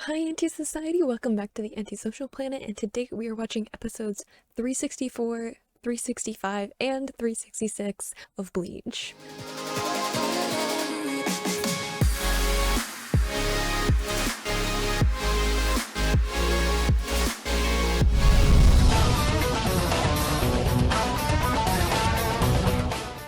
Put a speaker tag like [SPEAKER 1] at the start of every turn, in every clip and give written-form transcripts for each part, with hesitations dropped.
[SPEAKER 1] Hi, Anti-Society! Welcome back to the Antisocial Planet, and today we are watching episodes 364, 365, and 366 of Bleach.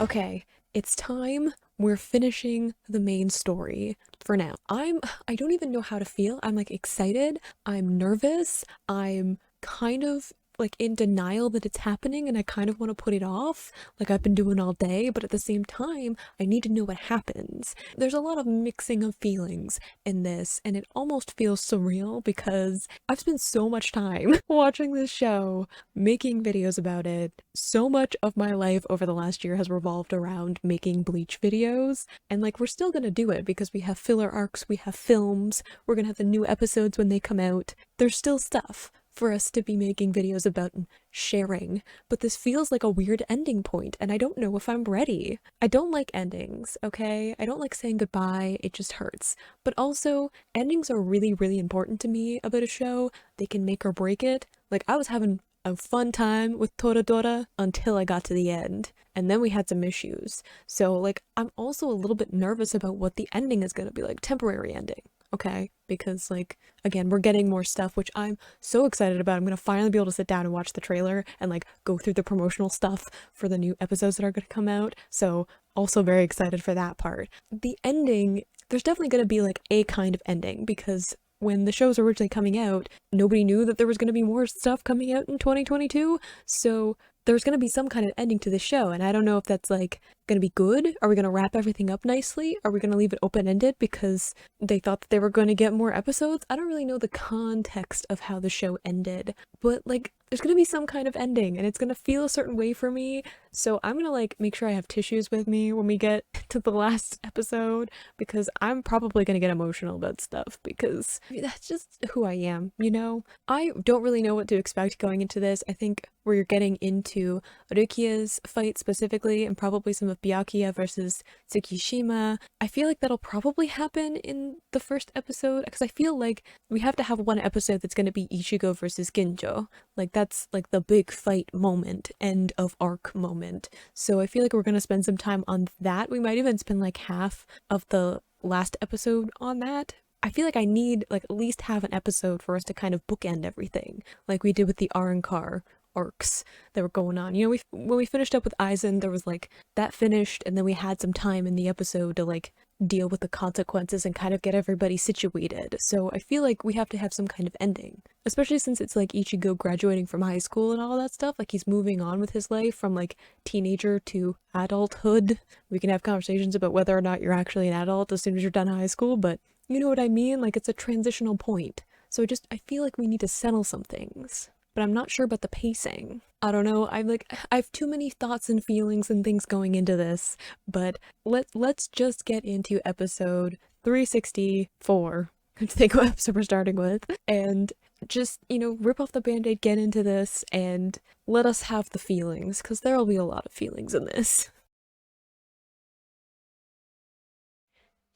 [SPEAKER 1] Okay, it's time. We're finishing the main story for now. I don't even know how to feel. I'm like excited. I'm nervous. I'm kind of like in denial that it's happening and I kind of want to put it off like I've been doing all day, but at the same time, I need to know what happens. There's a lot of mixing of feelings in this, and it almost feels surreal because I've spent so much time watching this show, making videos about it. So much of my life over the last year has revolved around making Bleach videos, and like we're still gonna do it because we have filler arcs, we have films, we're gonna have the new episodes when they come out. There's still stuff for us to be making videos about and sharing, but this feels like a weird ending point, and I don't know if I'm ready. I don't like endings, okay? I don't like saying goodbye, it just hurts. But also, endings are really, really important to me about a show. They can make or break it. Like, I was having a fun time with Toradora until I got to the end, and then we had some issues. So, like, I'm also a little bit nervous about what the ending is gonna be like, temporary ending. Okay, because like again we're getting more stuff, which I'm so excited about. I'm gonna finally be able to sit down and watch the trailer and like go through the promotional stuff for the new episodes that are gonna come out, so also very excited for that part. The ending, there's definitely gonna be like a kind of ending because when the show was originally coming out, nobody knew that there was gonna be more stuff coming out in 2022, so there's gonna be some kind of ending to the show, and I don't know if that's like gonna be good. Are we gonna wrap everything up nicely? Are we gonna leave it open-ended because they thought that they were going to get more episodes? I don't really know the context of how the show ended, but like there's gonna be some kind of ending and it's gonna feel a certain way for me, so I'm gonna like make sure I have tissues with me when we get to the last episode because I'm probably gonna get emotional about stuff because that's just who I am, you know? I don't really know what to expect going into this. I think we're getting into Rukia's fight specifically and probably some of Byakuya versus Tsukishima. I feel like that'll probably happen in the first episode because I feel like we have to have one episode that's going to be Ichigo versus Ginjo. Like that's like the big fight moment, end of arc moment. So I feel like we're going to spend some time on that. We might even spend like half of the last episode on that. I feel like I need like at least have an episode for us to kind of bookend everything, like we did with the Arrancar arcs that were going on. You know, when we finished up with Aizen, there was like that finished, and then we had some time in the episode to like deal with the consequences and kind of get everybody situated. So I feel like we have to have some kind of ending, especially since it's like Ichigo graduating from high school and all that stuff. Like he's moving on with his life from like teenager to adulthood. We can have conversations about whether or not you're actually an adult as soon as you're done high school, but you know what I mean? Like it's a transitional point. So I feel like we need to settle some things, but I'm not sure about the pacing. I don't know. I have too many thoughts and feelings and things going into this, but let's just get into episode 364. I think what episode we're starting with, and just, you know, rip off the band-aid, get into this, and let us have the feelings, because there'll be a lot of feelings in this.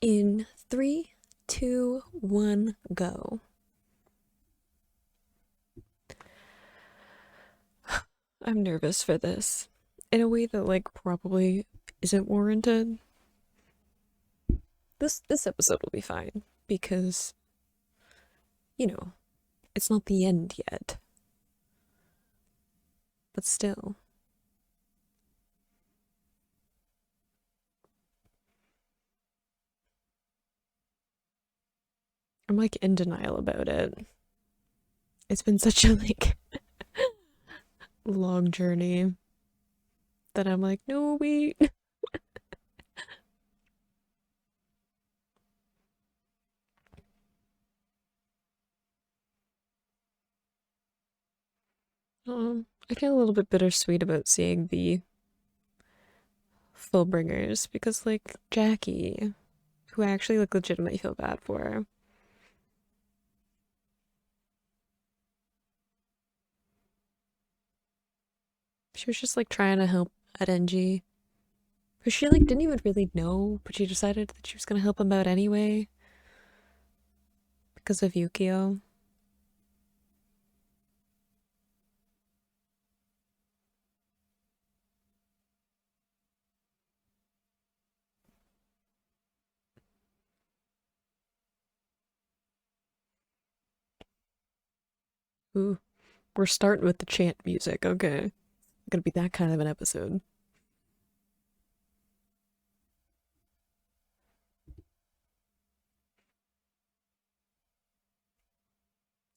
[SPEAKER 1] In 3, 2, 1, go. I'm nervous for this in a way that like probably isn't warranted. This episode will be fine because, you know, it's not the end yet. But still. I'm like in denial about it. It's been such a like long journey that I'm like, no, wait. I feel a little bit bittersweet about seeing the Fullbringers because like Jackie, who I actually like legitimately feel bad for. She was just like trying to help at NG. But she like didn't even really know, but she decided that she was gonna help him out anyway. Because of Yukio. Ooh, we're starting with the chant music. Okay. Gonna be that kind of an episode.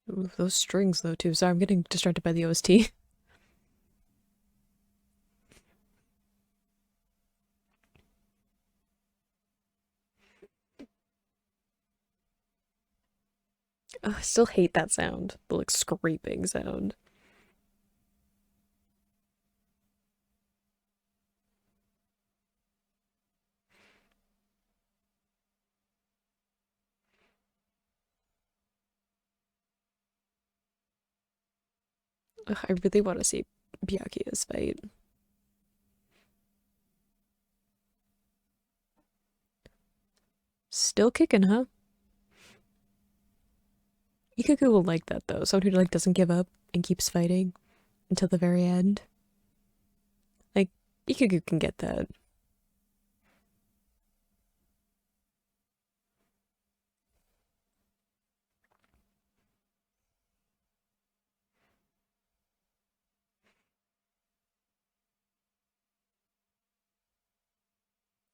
[SPEAKER 1] Ooh, those strings though too. Sorry, I'm getting distracted by the OST. Ugh, I still hate that sound. The like scraping sound. Ugh, I really want to see Byakuya's fight. Still kicking, huh? Ikaku will like that though. Someone who like doesn't give up and keeps fighting until the very end. Like Ikaku can get that.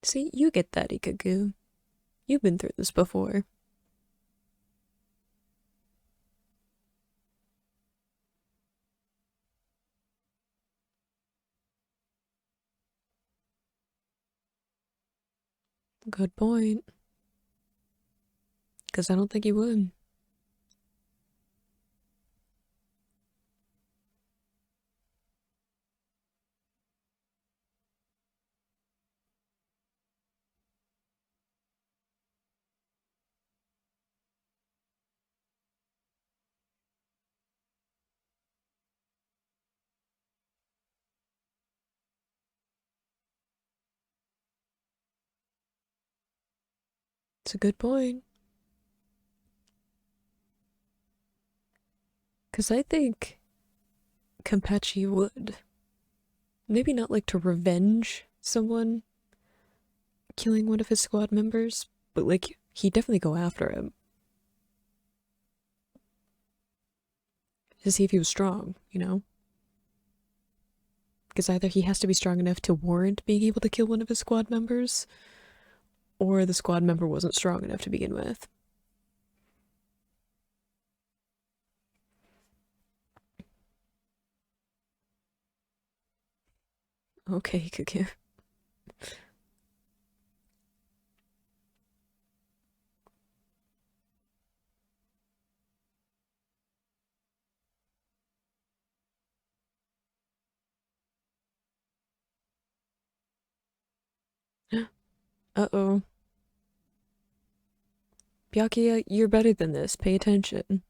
[SPEAKER 1] See, you get that, Ikaku. You've been through this before. Good point. Because I don't think he would. It's a good point. Because I think Kampachi would. Maybe not like to revenge someone killing one of his squad members, but like he'd definitely go after him to see if he was strong, you know? Because either he has to be strong enough to warrant being able to kill one of his squad members, or the squad member wasn't strong enough to begin with. Okay, Kuku. Uh-oh. Byakuya, you're better than this. Pay attention.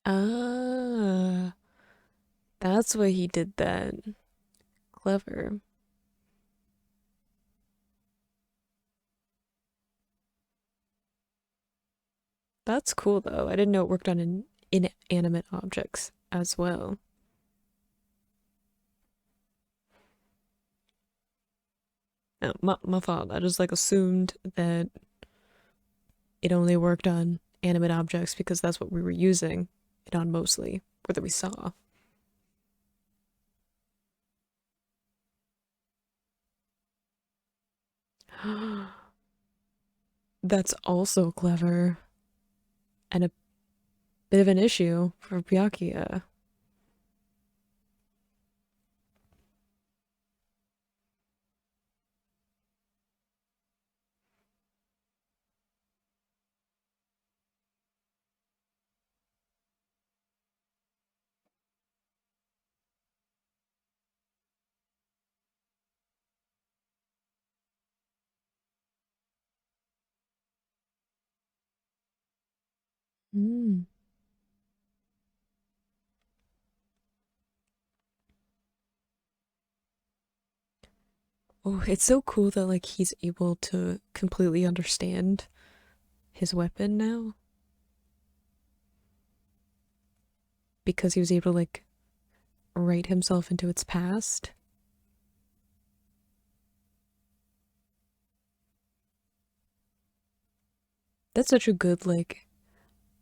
[SPEAKER 1] Ah, that's why he did that. Clever. That's cool though. I didn't know it worked on inanimate objects as well. No, my fault. I just like assumed that it only worked on animate objects because that's what we were using it on mostly, or that we saw. That's also clever and a bit of an issue for Byakuya. Mm. Oh, it's so cool that like he's able to completely understand his weapon now because he was able to like write himself into its past. That's such a good like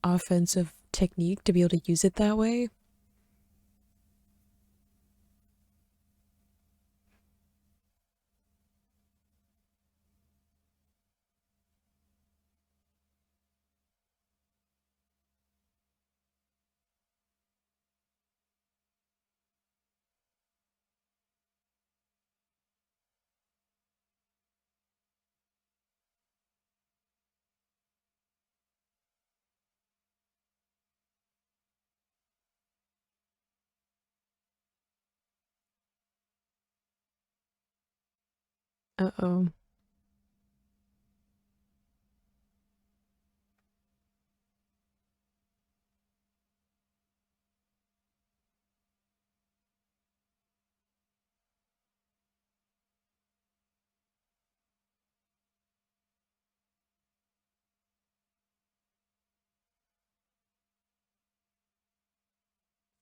[SPEAKER 1] offensive technique to be able to use it that way. Uh-oh.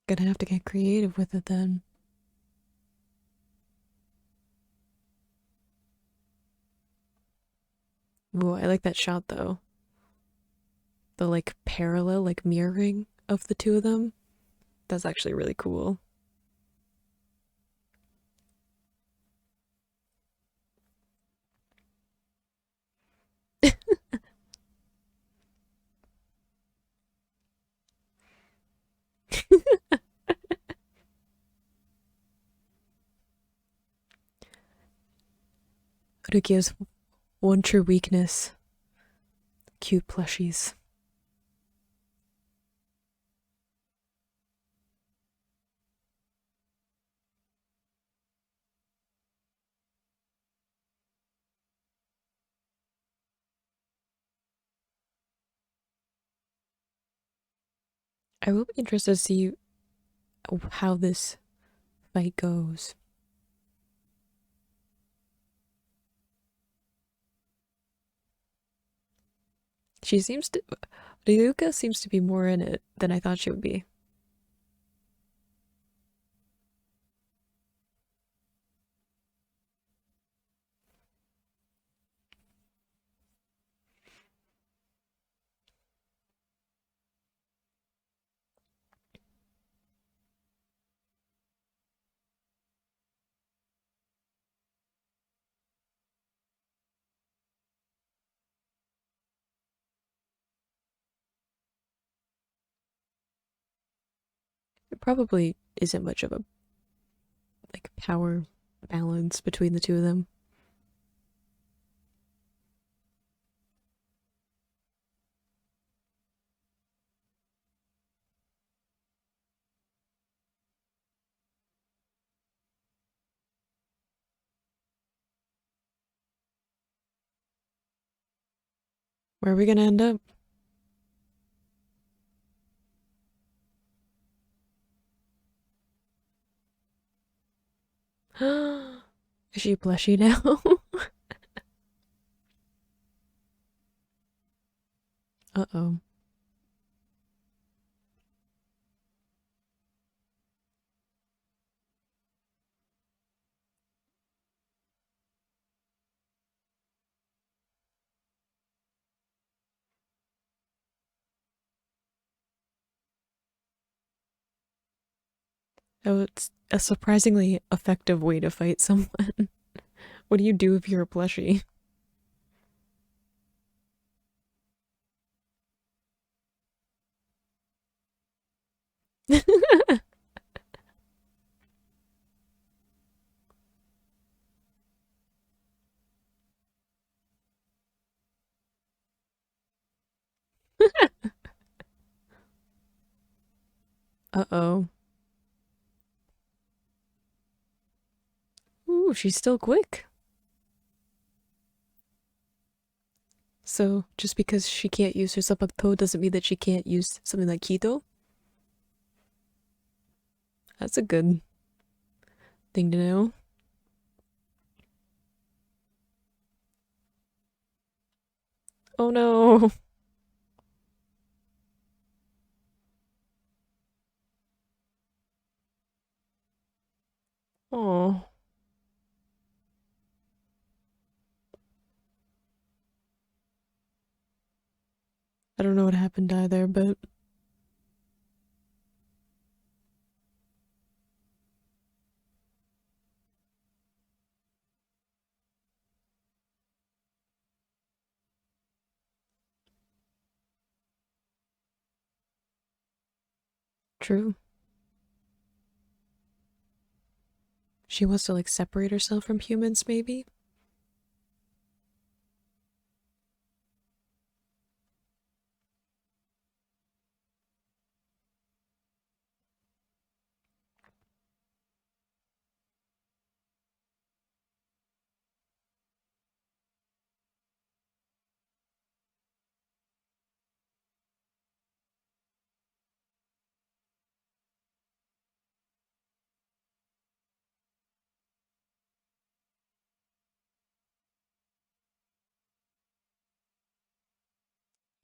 [SPEAKER 1] Gonna have to get creative with it then. Ooh, I like that shot though. The like parallel, like mirroring of the two of them. That's actually really cool. Rukia's one true weakness. Cute plushies. I will be interested to see how this fight goes. She seems to Ryuka seems to be more in it than I thought she would be. It probably isn't much of a like power balance between the two of them. Where are we gonna end up? Is she blushy now? Uh-oh. Oh, it's a surprisingly effective way to fight someone. What do you do if you're a plushie? Uh-oh. Ooh, she's still quick. So just because she can't use her Sapato doesn't mean that she can't use something like Kito? That's a good thing to know. Oh no. Oh, I don't know what happened either, but true. She wants to like separate herself from humans, maybe?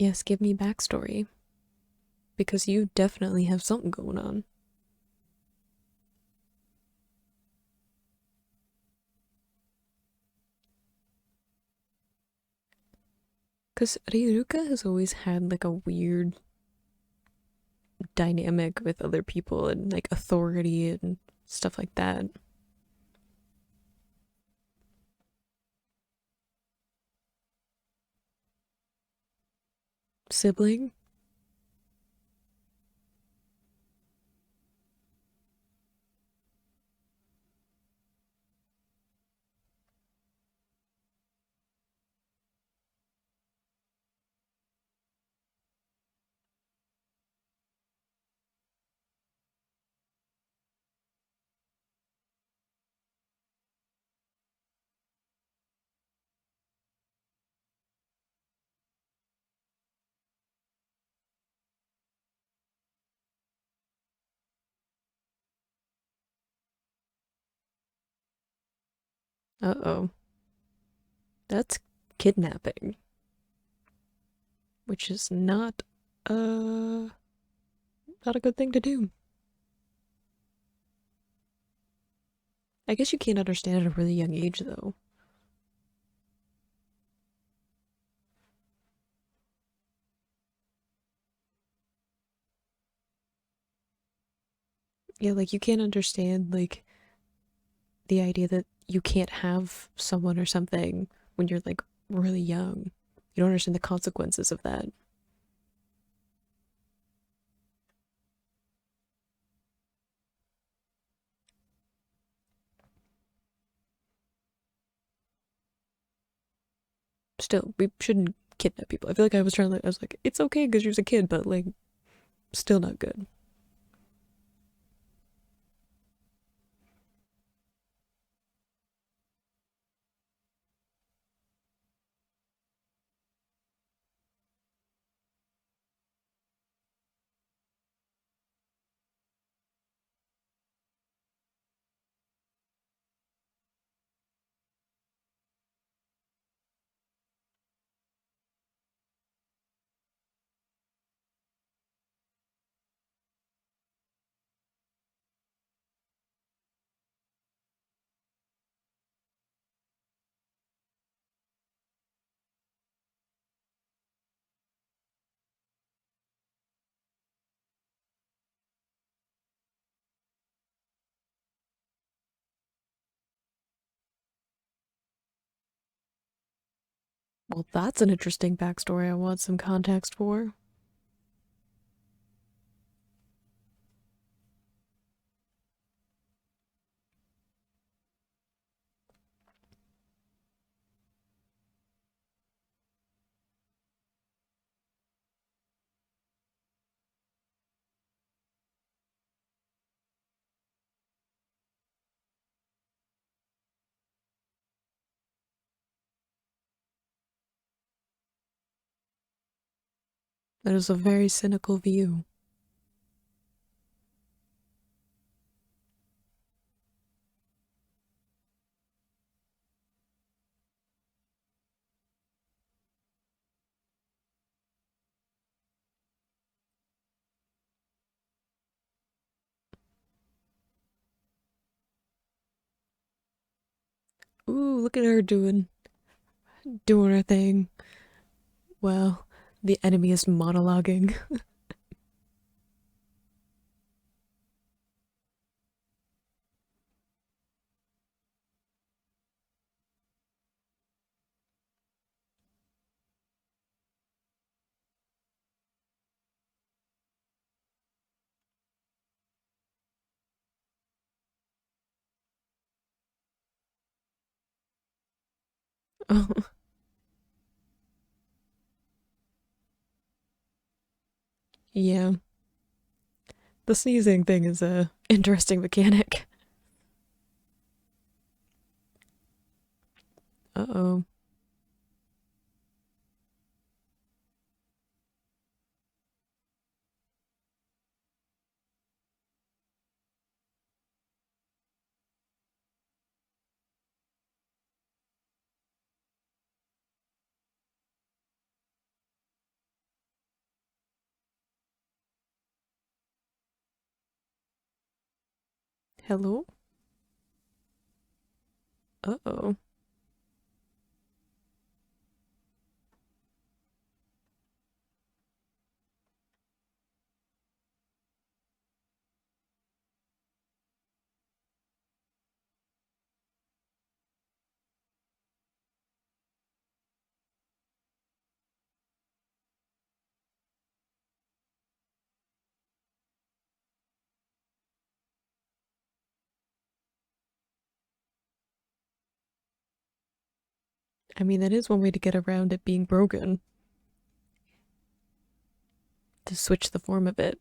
[SPEAKER 1] Yes, give me backstory. Because you definitely have something going on. Because Riruka has always had like a weird dynamic with other people and like authority and stuff like that. Sibling? Uh-oh. That's kidnapping, which is not a good thing to do. I guess you can't understand at a really young age though. Yeah, like you can't understand like the idea that you can't have someone or something when you're like really young. You don't understand the consequences of that. Still, we shouldn't kidnap people. I feel like I was trying to, I was like, it's okay because you're a kid, but like, still not good. Well, that's an interesting backstory I want some context for. That is a very cynical view. Ooh, look at her doing her thing. Well, the enemy is monologuing. Oh, yeah. The sneezing thing is a interesting mechanic. Uh-oh. Hello? Uh-oh. I mean, that is one way to get around it being broken, to switch the form of it.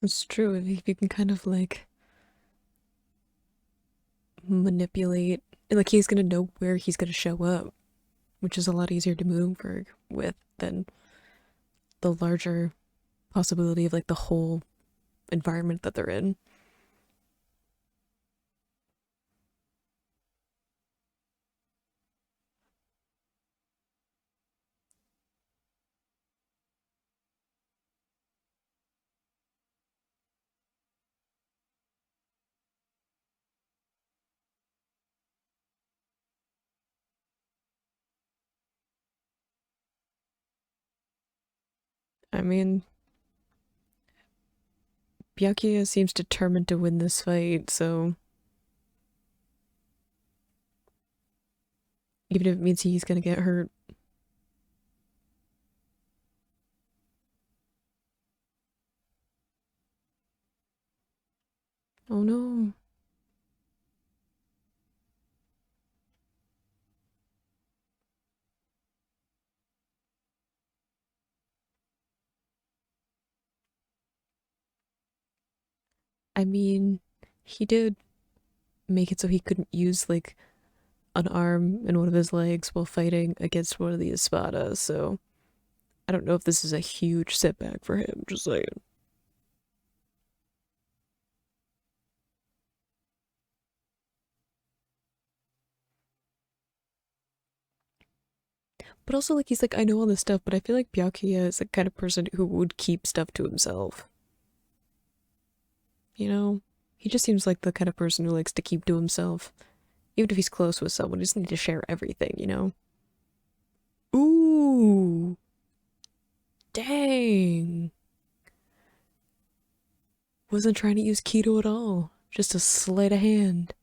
[SPEAKER 1] It's true, if you can kind of like manipulate, like he's gonna know where he's gonna show up, which is a lot easier to maneuver with than the larger possibility of like the whole environment that they're in. I mean, Byakuya seems determined to win this fight, so even if it means he's gonna get hurt. Oh no. I mean, he did make it so he couldn't use like an arm and one of his legs while fighting against one of the espadas, so I don't know if this is a huge setback for him, just saying. But also, like, he's like, I know all this stuff, but I feel like Byakuya is the kind of person who would keep stuff to himself. You know? He just seems like the kind of person who likes to keep to himself. Even if he's close with someone, he doesn't need to share everything, you know? Ooh, dang. Wasn't trying to use keto at all. Just a sleight of hand.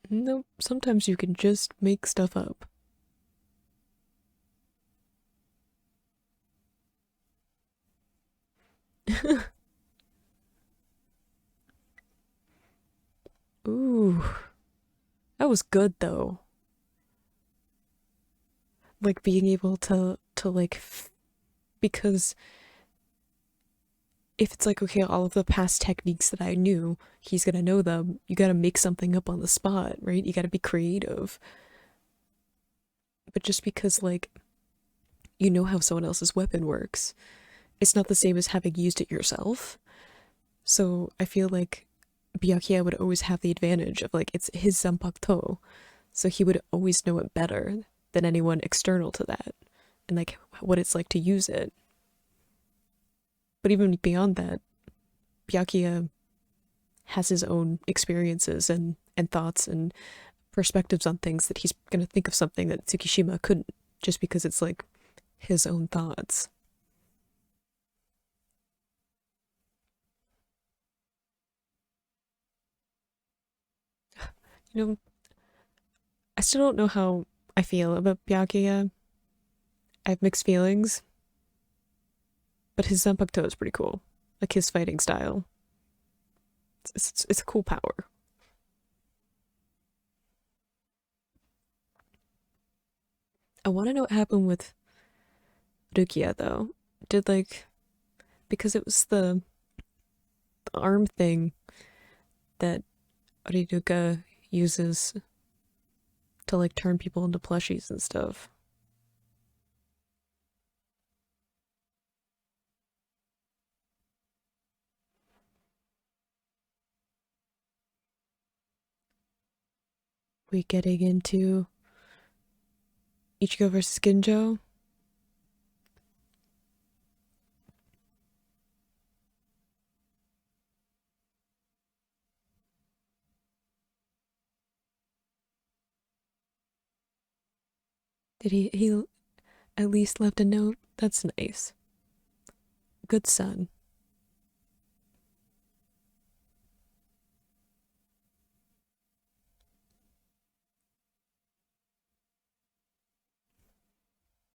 [SPEAKER 1] Nope, sometimes you can just make stuff up. Ooh, that was good though. Like being able to like because if it's like okay, all of the past techniques that I knew, he's gonna know them. You gotta make something up on the spot, right? You gotta be creative. But just because like you know how someone else's weapon works, it's not the same as having used it yourself. So I feel like Byakuya would always have the advantage of like it's his Zanpakuto, so he would always know it better than anyone external to that, and like what it's like to use it. But even beyond that, Byakuya has his own experiences and thoughts and perspectives on things that he's gonna think of something that Tsukishima couldn't, just because it's like his own thoughts. You know, I still don't know how I feel about Byakuya. I have mixed feelings, but his Zanpakuto is pretty cool. Like his fighting style. It's a cool power. I want to know what happened with Rukia though. Did like because it was the arm thing that Riruka uses to like turn people into plushies and stuff. We getting into Ichigo versus Ginjo. Did he at least left a note? That's nice. Good son.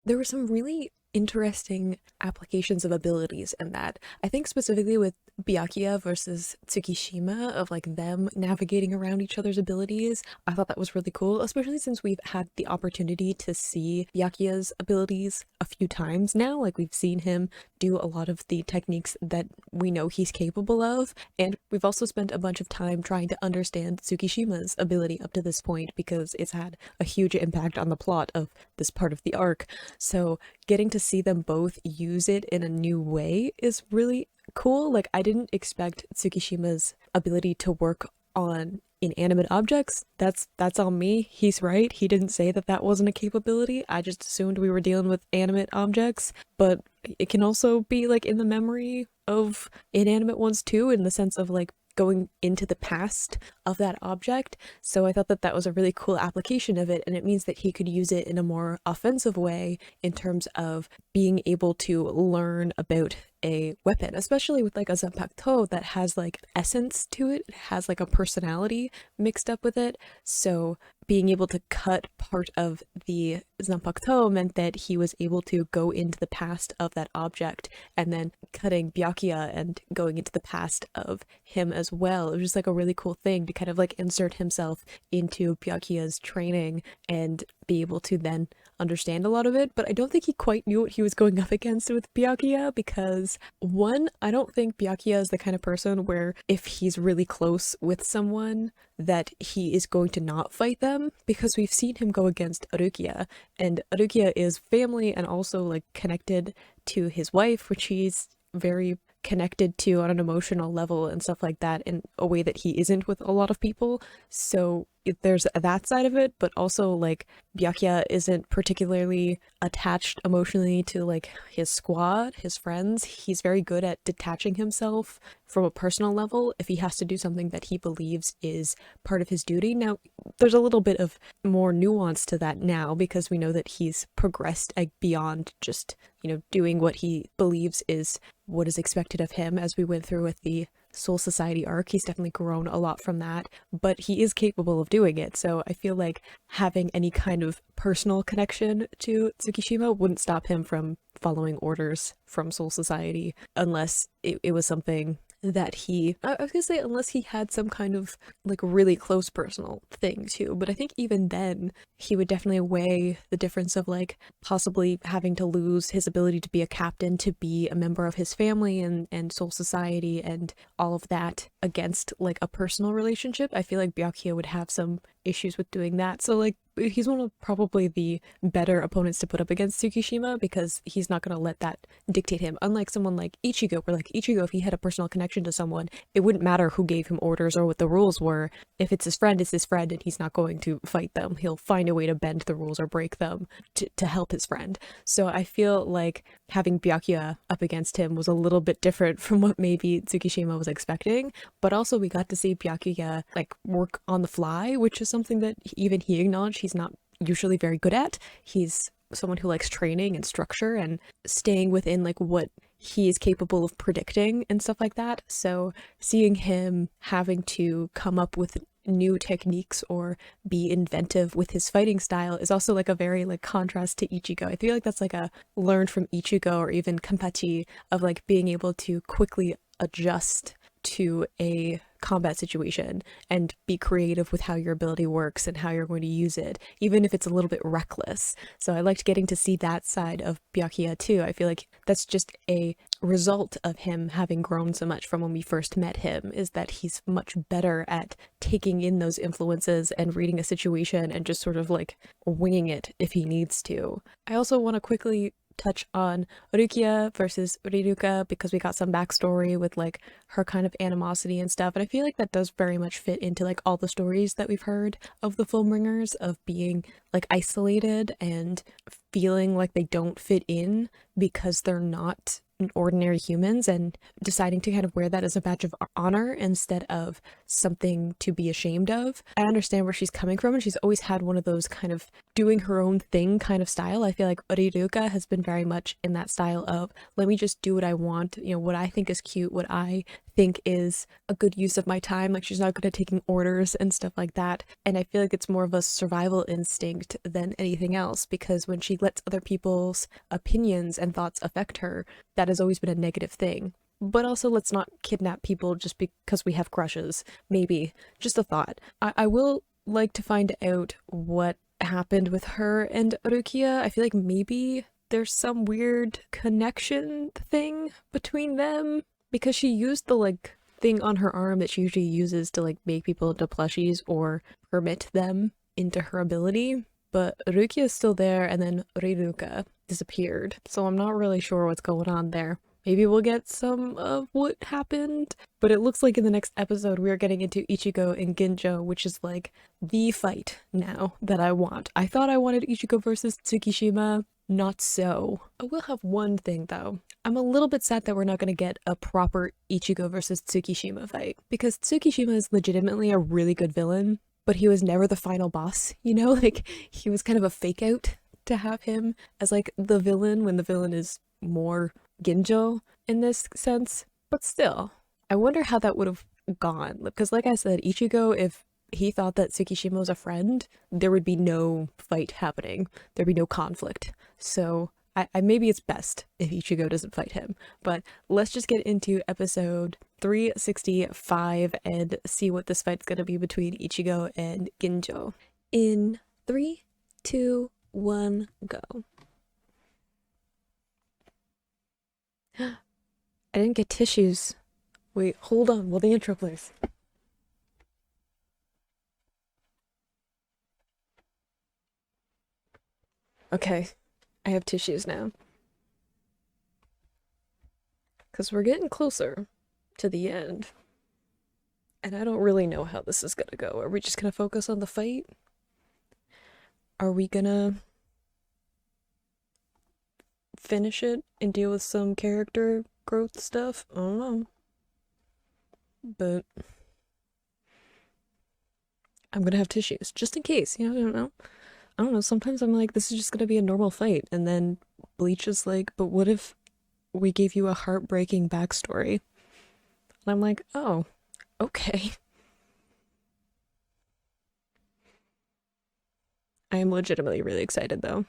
[SPEAKER 1] There were some really interesting applications of abilities in that. I think specifically with Byakuya versus Tsukishima, of like them navigating around each other's abilities. I thought that was really cool, especially since we've had the opportunity to see Byakuya's abilities a few times now. Like we've seen him do a lot of the techniques that we know he's capable of, and we've also spent a bunch of time trying to understand Tsukishima's ability up to this point because it's had a huge impact on the plot of this part of the arc. So getting to see them both use it in a new way is really cool. Like I didn't expect Tsukishima's ability to work on inanimate objects. That's on me. He's right. He didn't say that that wasn't a capability. I just assumed we were dealing with animate objects, but it can also be like in the memory of inanimate ones too, in the sense of like going into the past of that object. So I thought that that was a really cool application of it, and it means that he could use it in a more offensive way in terms of being able to learn about a weapon, especially with like a Zanpakuto that has like essence to it, has like a personality mixed up with it. So being able to cut part of the Zanpakuto meant that he was able to go into the past of that object, and then cutting Byakuya and going into the past of him as well. It was just like a really cool thing to kind of like insert himself into Byakuya's training and be able to then understand a lot of it. But I don't think he quite knew what he was going up against with Byakuya because one, I don't think Byakuya is the kind of person where if he's really close with someone that he is going to not fight them, because we've seen him go against Rukia, and Rukia is family and also like connected to his wife, which he's very connected to on an emotional level and stuff like that in a way that he isn't with a lot of people. So there's that side of it, but also like Byakuya isn't particularly attached emotionally to like his squad, his friends. He's very good at detaching himself from a personal level if he has to do something that he believes is part of his duty. Now, there's a little bit of more nuance to that now because we know that he's progressed beyond just, doing what he believes is what is expected of him, as we went through with the Soul Society arc. He's definitely grown a lot from that, but he is capable of doing it. So I feel like having any kind of personal connection to Tsukishima wouldn't stop him from following orders from Soul Society unless it was something that I was gonna say unless he had some kind of like really close personal thing too, but I think even then he would definitely weigh the difference of like possibly having to lose his ability to be a captain to be a member of his family and Soul Society and all of that against like a personal relationship. I feel like Byakuya would have some issues with doing that. So like he's one of probably the better opponents to put up against Tsukishima because he's not going to let that dictate him. Unlike someone like Ichigo, where like Ichigo, if he had a personal connection to someone, it wouldn't matter who gave him orders or what the rules were. If it's his friend, it's his friend and he's not going to fight them. He'll find a way to bend the rules or break them to help his friend. So I feel like having Byakuya up against him was a little bit different from what maybe Tsukishima was expecting, but also we got to see Byakuya like work on the fly, which is something that even he acknowledged he's not usually very good at. He's someone who likes training and structure and staying within like what he is capable of predicting and stuff like that. So seeing him having to come up with new techniques or be inventive with his fighting style is also like a very like contrast to Ichigo. I feel like that's like a learned from Ichigo or even Kenpachi of like being able to quickly adjust to a combat situation and be creative with how your ability works and how you're going to use it, even if it's a little bit reckless. So I liked getting to see that side of Byakuya too. I feel like that's just a result of him having grown so much from when we first met him, is that he's much better at taking in those influences and reading a situation and just sort of like winging it if he needs to. I also want to quickly touch on Rukia versus Riruka because we got some backstory with like her kind of animosity and stuff, and I feel like that does very much fit into like all the stories that we've heard of the Fullbringers of being like isolated and feeling like they don't fit in because they're not ordinary humans and deciding to kind of wear that as a badge of honor instead of something to be ashamed of. I understand where she's coming from, and she's always had one of those kind of doing her own thing kind of style. I feel like Riruka has been very much in that style of let me just do what I want, you know, what I think is cute, what I think is a good use of my time. Like she's not good at taking orders and stuff like that, and I feel like it's more of a survival instinct than anything else, because when she lets other people's opinions and thoughts affect her, that has always been a negative thing. But also, let's not kidnap people just because we have crushes. Maybe. Just a thought. I will like to find out what happened with her and Rukia. I feel like maybe there's some weird connection thing between them, because she used the like thing on her arm that she usually uses to like make people into plushies or permit them into her ability. But Rukia is still there, and then Riruka disappeared. So I'm not really sure what's going on there. Maybe we'll get some of what happened. But it looks like in the next episode we are getting into Ichigo and Ginjo, which is like the fight now that I want. I thought I wanted Ichigo versus Tsukishima. Not so. I will have one thing though. I'm a little bit sad that we're not going to get a proper Ichigo versus Tsukishima fight, because Tsukishima is legitimately a really good villain, but he was never the final boss, you know? Like, he was kind of a fake out to have him as like the villain when the villain is more Ginjo in this sense. But still, I wonder how that would have gone, because like I said, Ichigo, if he thought that Tsukishima was a friend, there would be no fight happening. There'd be no conflict. So I maybe it's best if Ichigo doesn't fight him. But let's just get into episode 365 and see what this fight's gonna be between Ichigo and Ginjo. In 3, 2, 1, go. I didn't get tissues. Wait, hold on while the intro plays. Okay, I have tissues now. Because we're getting closer to the end. And I don't really know how this is gonna go. Are we just gonna focus on the fight? Are we gonna finish it and deal with some character growth stuff? I don't know. But I'm gonna have tissues, just in case, you know, I don't know, sometimes I'm like, this is just gonna be a normal fight, and then Bleach is like, but what if we gave you a heartbreaking backstory? And I'm like, oh, okay. I am legitimately really excited though.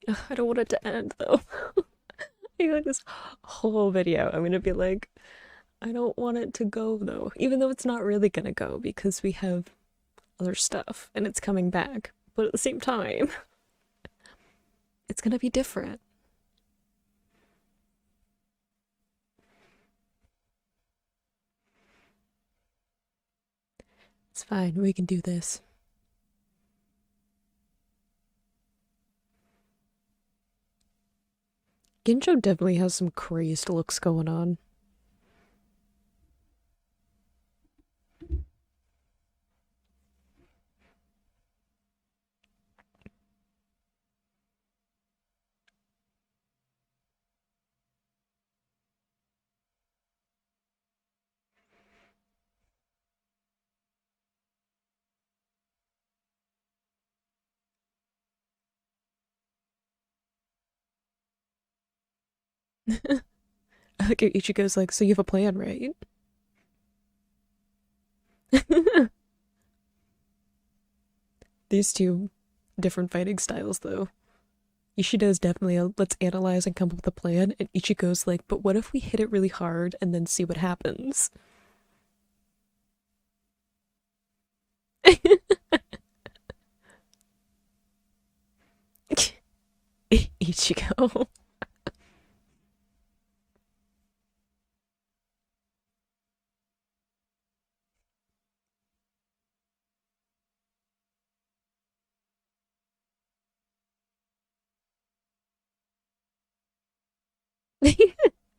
[SPEAKER 1] Ugh, I don't want it to end though. I feel like this whole video, I'm gonna be like, I don't want it to go though, even though it's not really gonna go because we have other stuff and it's coming back. But at the same time, it's gonna be different. It's fine, we can do this. Ginjo definitely has some crazed looks going on. I like how Ichigo's like, so you have a plan, right? These two different fighting styles, though. Ishida's definitely a let's analyze and come up with a plan, and Ichigo's like, but what if we hit it really hard and then see what happens? Ichigo.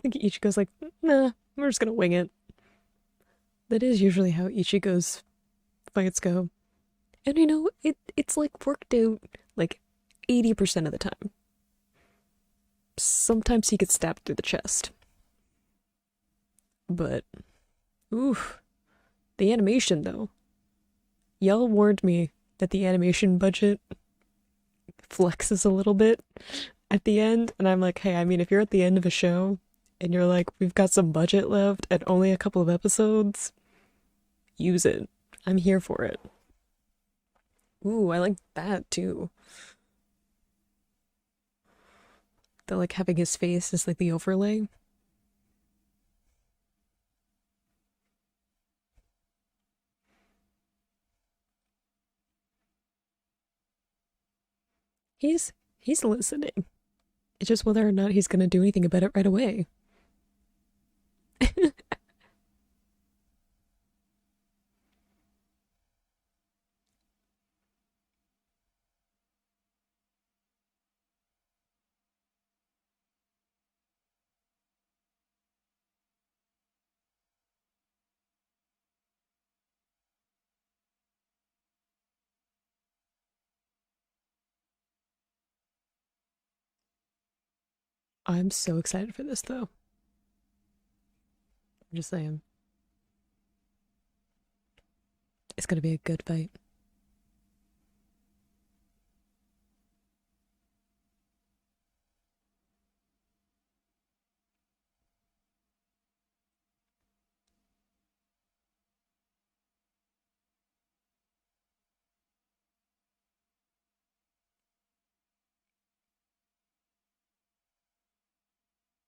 [SPEAKER 1] Ichigo's like, nah, we're just gonna wing it. That is usually how Ichigo's fights go. And you know, it's like worked out like 80% of the time. Sometimes he gets stabbed through the chest. But, oof, the animation though. Y'all warned me that the animation budget flexes a little bit at the end, and I'm like, hey, I mean, if you're at the end of a show and you're like, we've got some budget left and only a couple of episodes, use it. I'm here for it. Ooh, I like that too. The like having his face as like the overlay. He's listening. It's just whether or not he's gonna do anything about it right away. I'm so excited for this though. I'm just saying. It's gonna be a good fight.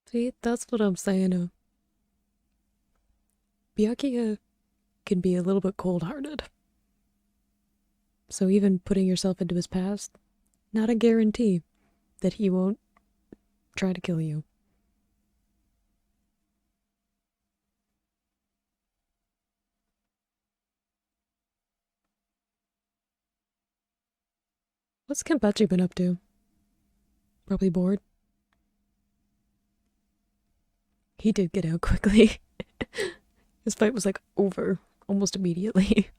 [SPEAKER 1] See, that's what I'm saying. Byakuya can be a little bit cold-hearted. So even putting yourself into his past, not a guarantee that he won't try to kill you. What's Kenpachi been up to? Probably bored. He did get out quickly. His fight was like over almost immediately.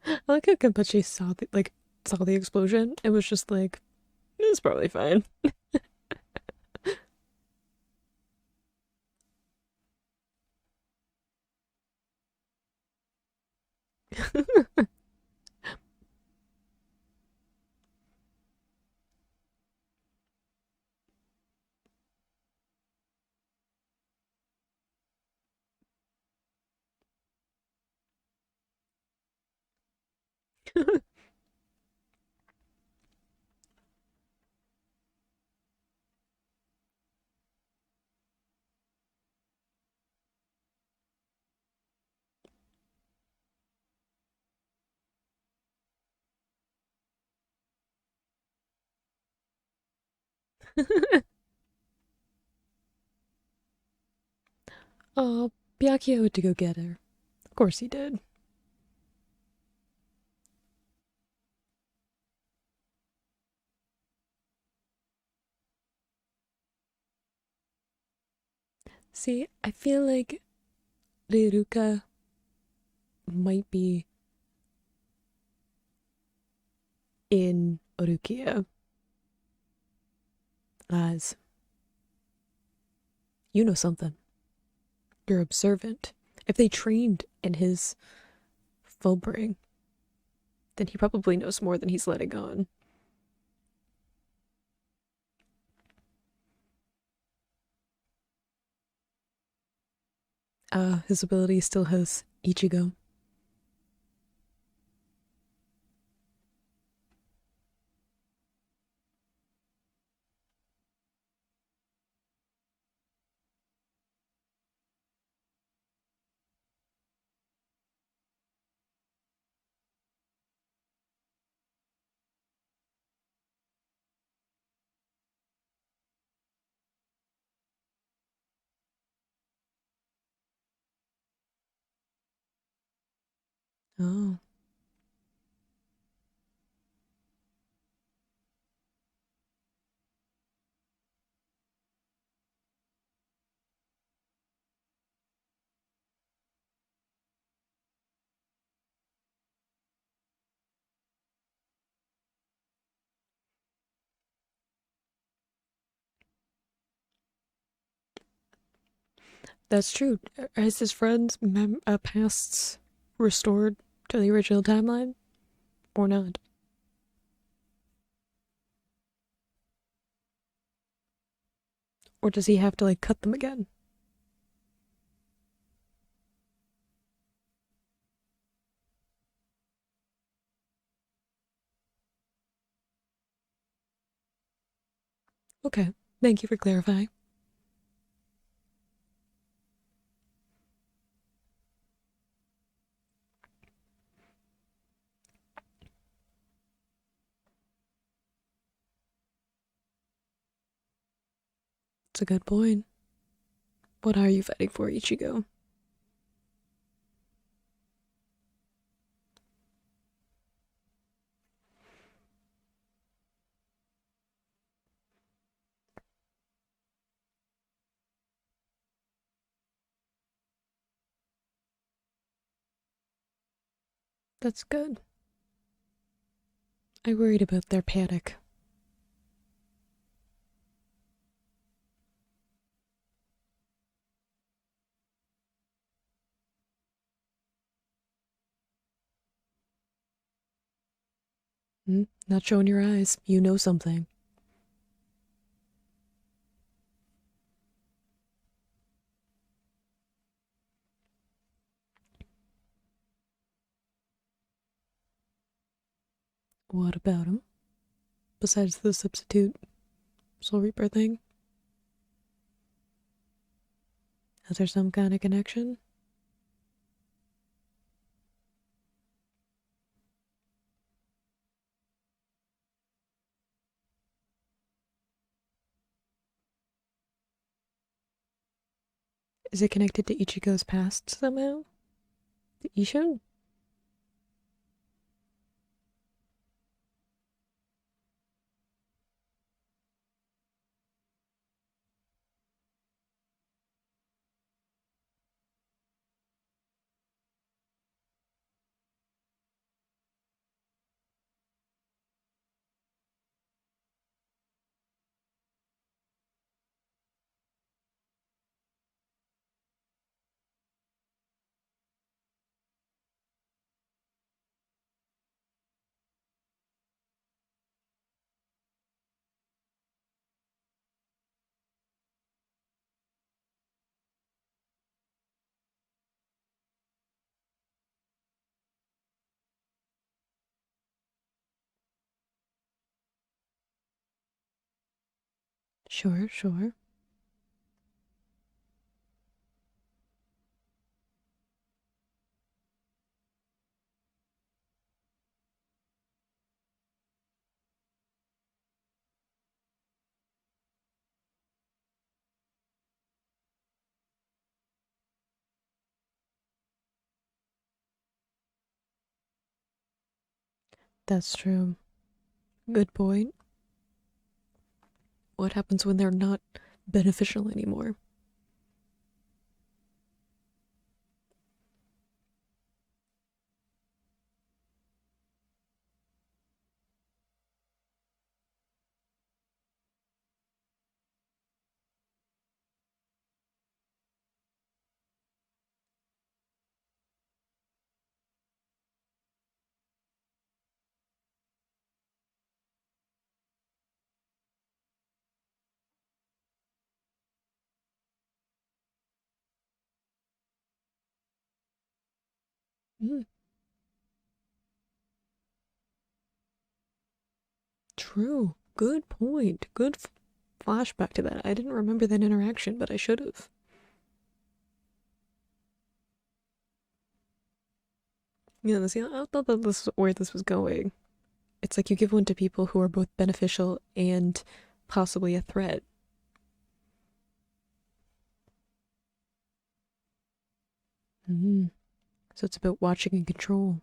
[SPEAKER 1] I like how Kenpachi saw like saw the explosion and was just like, it's probably fine. Oh, Byakuya went to go get her. Of course he did. See, I feel like Riruka might be in Rukia as you know something. You're observant. If they trained in his Fullbring, then he probably knows more than he's letting on. His ability still has Ichigo. Oh, that's true. Has his friend's pasts restored to the original timeline or not? Or does he have to like cut them again? Okay, thank you for clarifying. It's a good point. What are you fighting for, Ichigo? That's good. I worried about their panic. Hmm? Not showing your eyes. You know something. What about him? Besides the substitute Soul Reaper thing? Is there some kind of connection? Is it connected to Ichigo's past somehow? The Ishin? Sure, sure. That's true. Good point. What happens when they're not beneficial anymore? Mm, true. Good point. Good flashback to that. I didn't remember that interaction, but I should have. Yeah, see, I thought that this was where this was going. It's like you give one to people who are both beneficial and possibly a threat. Mm. So it's about watching and control.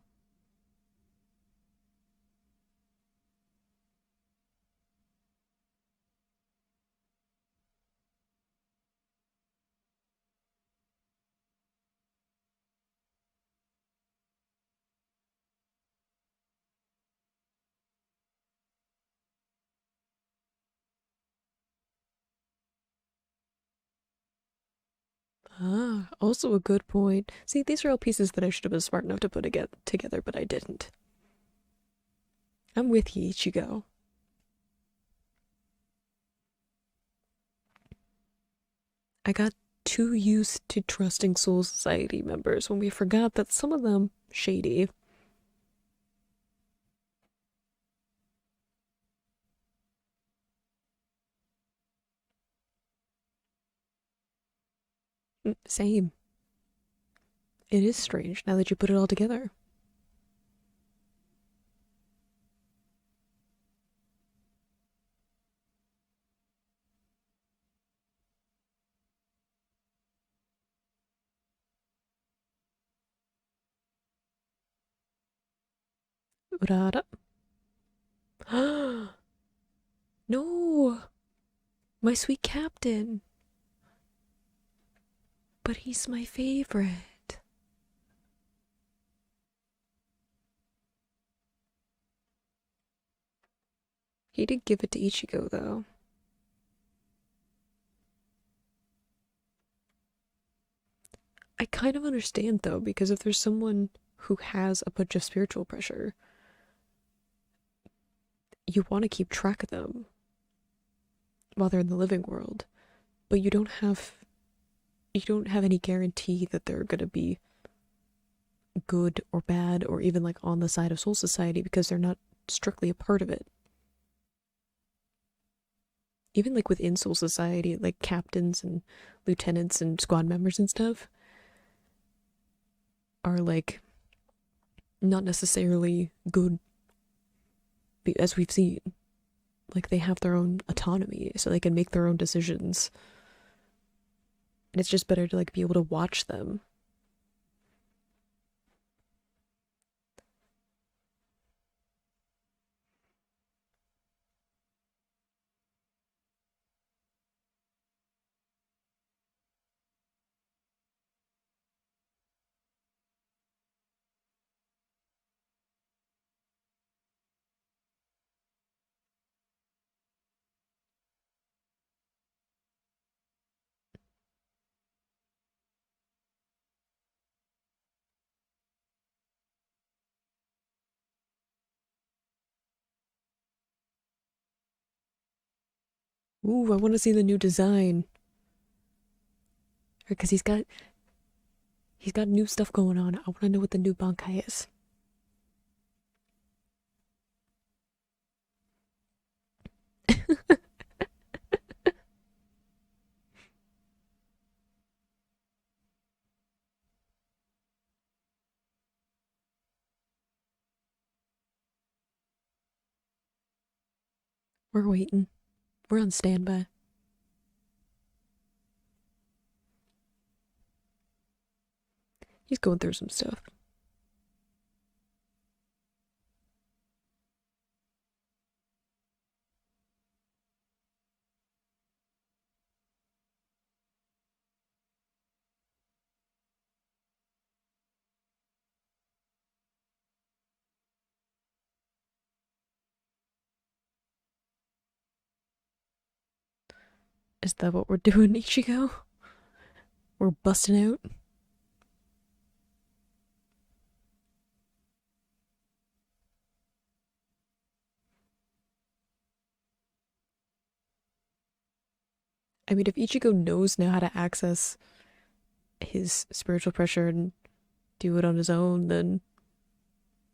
[SPEAKER 1] Ah, also a good point. See, these are all pieces that I should have been smart enough to put together, but I didn't. I'm with you, Ichigo. I got too used to trusting Soul Society members when we forgot that some of them shady. Same. It is strange now that you put it all together. Urara. No! My sweet captain! But he's my favorite. He did give it to Ichigo, though. I kind of understand, though, because if there's someone who has a bunch of spiritual pressure, you want to keep track of them while they're in the living world, but you don't have any guarantee that they're gonna be good or bad or even like on the side of Soul Society because they're not strictly a part of it. Even like within Soul Society, like captains and lieutenants and squad members and stuff are like not necessarily good as we've seen. Like they have their own autonomy, so they can make their own decisions. And it's just better to like be able to watch them. Ooh, I want to see the new design because he's got new stuff going on. I want to know what the new Bankai is. We're waiting. We're on standby. He's going through some stuff. Is that what we're doing, Ichigo? We're busting out? I mean, if Ichigo knows now how to access his spiritual pressure and do it on his own, then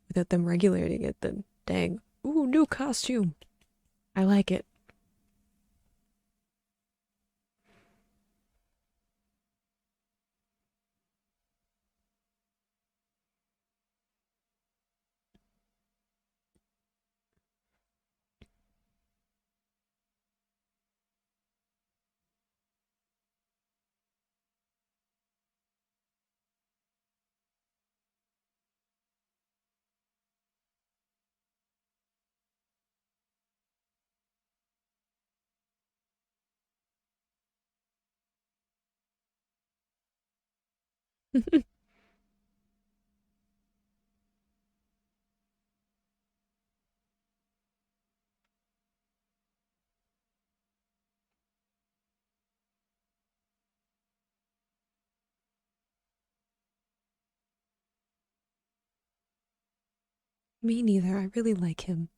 [SPEAKER 1] without them regulating it, then dang. Ooh, new costume. I like it. Me neither. I really like him.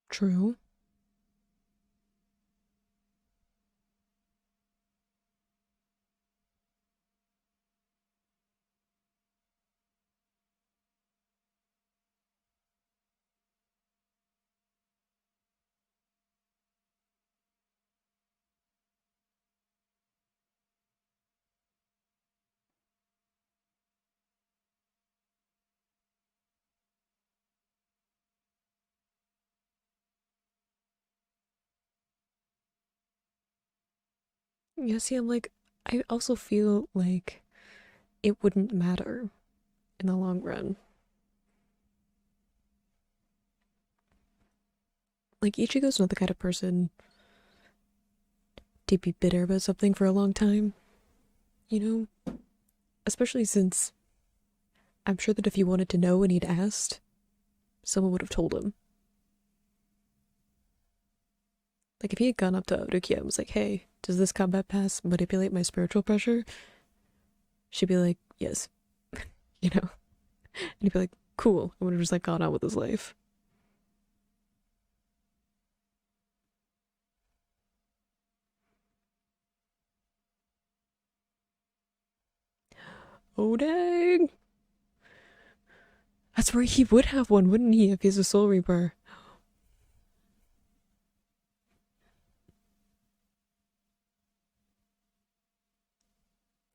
[SPEAKER 1] True. Yeah, see, I also feel like it wouldn't matter in the long run. Like, Ichigo's not the kind of person to be bitter about something for a long time, you know? Especially since I'm sure that if he wanted to know and he'd asked, someone would have told him. Like, if he had gone up to Rukia and was like, hey, does this combat pass manipulate my spiritual pressure? She'd be like, yes, you know? And he'd be like, cool. And would have just, like, gone on with his life. Oh, dang. That's where he would have one, wouldn't he, if he's a Soul Reaper?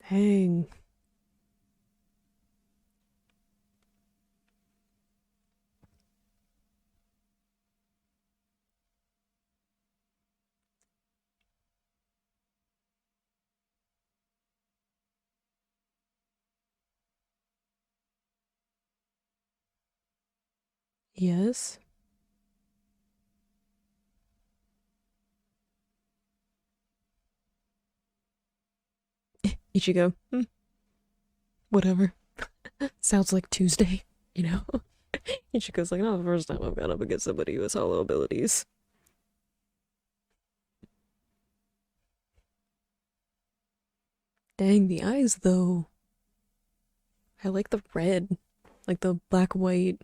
[SPEAKER 1] Dang. Yes. Ichigo. Whatever. Sounds like Tuesday, you know? Ichigo's like, not the first time I've gone up against somebody who has hollow abilities. Dang, the eyes, though. I like the red. Like the black, white,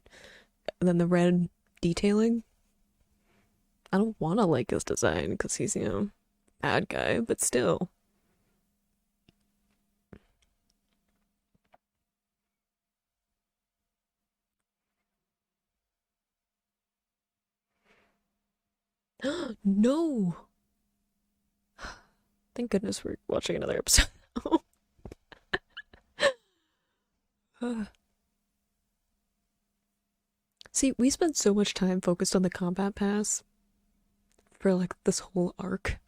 [SPEAKER 1] and then the red detailing. I don't want to like his design because he's, bad guy, but still. No! Thank goodness we're watching another episode. See, we spent so much time focused on the combat pass for like this whole arc.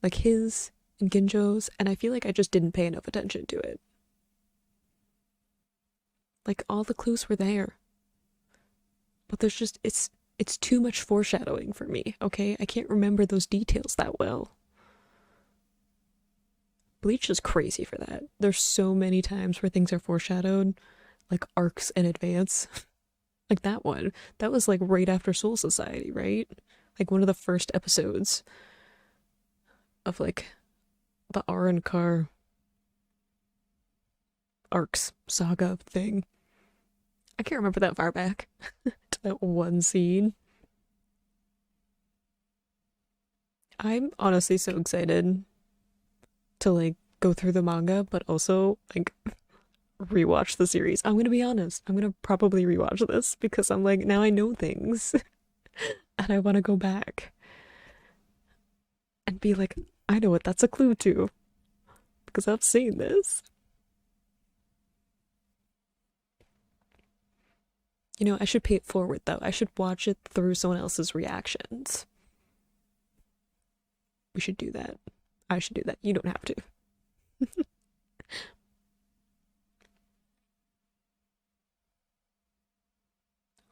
[SPEAKER 1] Like his and Ginjo's, and I feel like I just didn't pay enough attention to it. Like all the clues were there. But there's just it's too much foreshadowing for me, okay? I can't remember those details that well. Bleach is crazy for that. There's so many times where things are foreshadowed, like arcs in advance. Like that one. That was like right after Soul Society, right? Like one of the first episodes of like the Car arcs saga thing. I can't remember that far back to that one scene. I'm honestly so excited to like go through the manga, but also like rewatch the series. I'm gonna be honest. I'm gonna probably rewatch this because I'm like, now I know things and I want to go back and be like, I know what that's a clue to because I've seen this. You know, I should pay it forward though. I should watch it through someone else's reactions. We should do that. I should do that. You don't have to.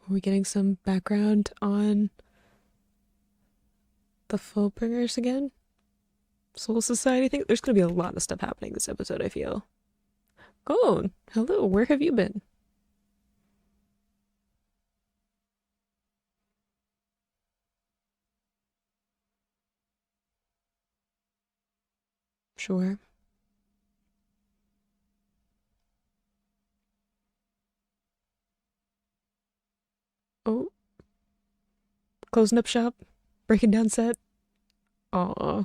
[SPEAKER 1] Are we getting some background on the Fullbringers again? Soul Society thing? There's gonna be a lot of stuff happening this episode, I feel. Oh, hello, where have you been? Sure. Oh, closing up shop? Breaking down set? Aw.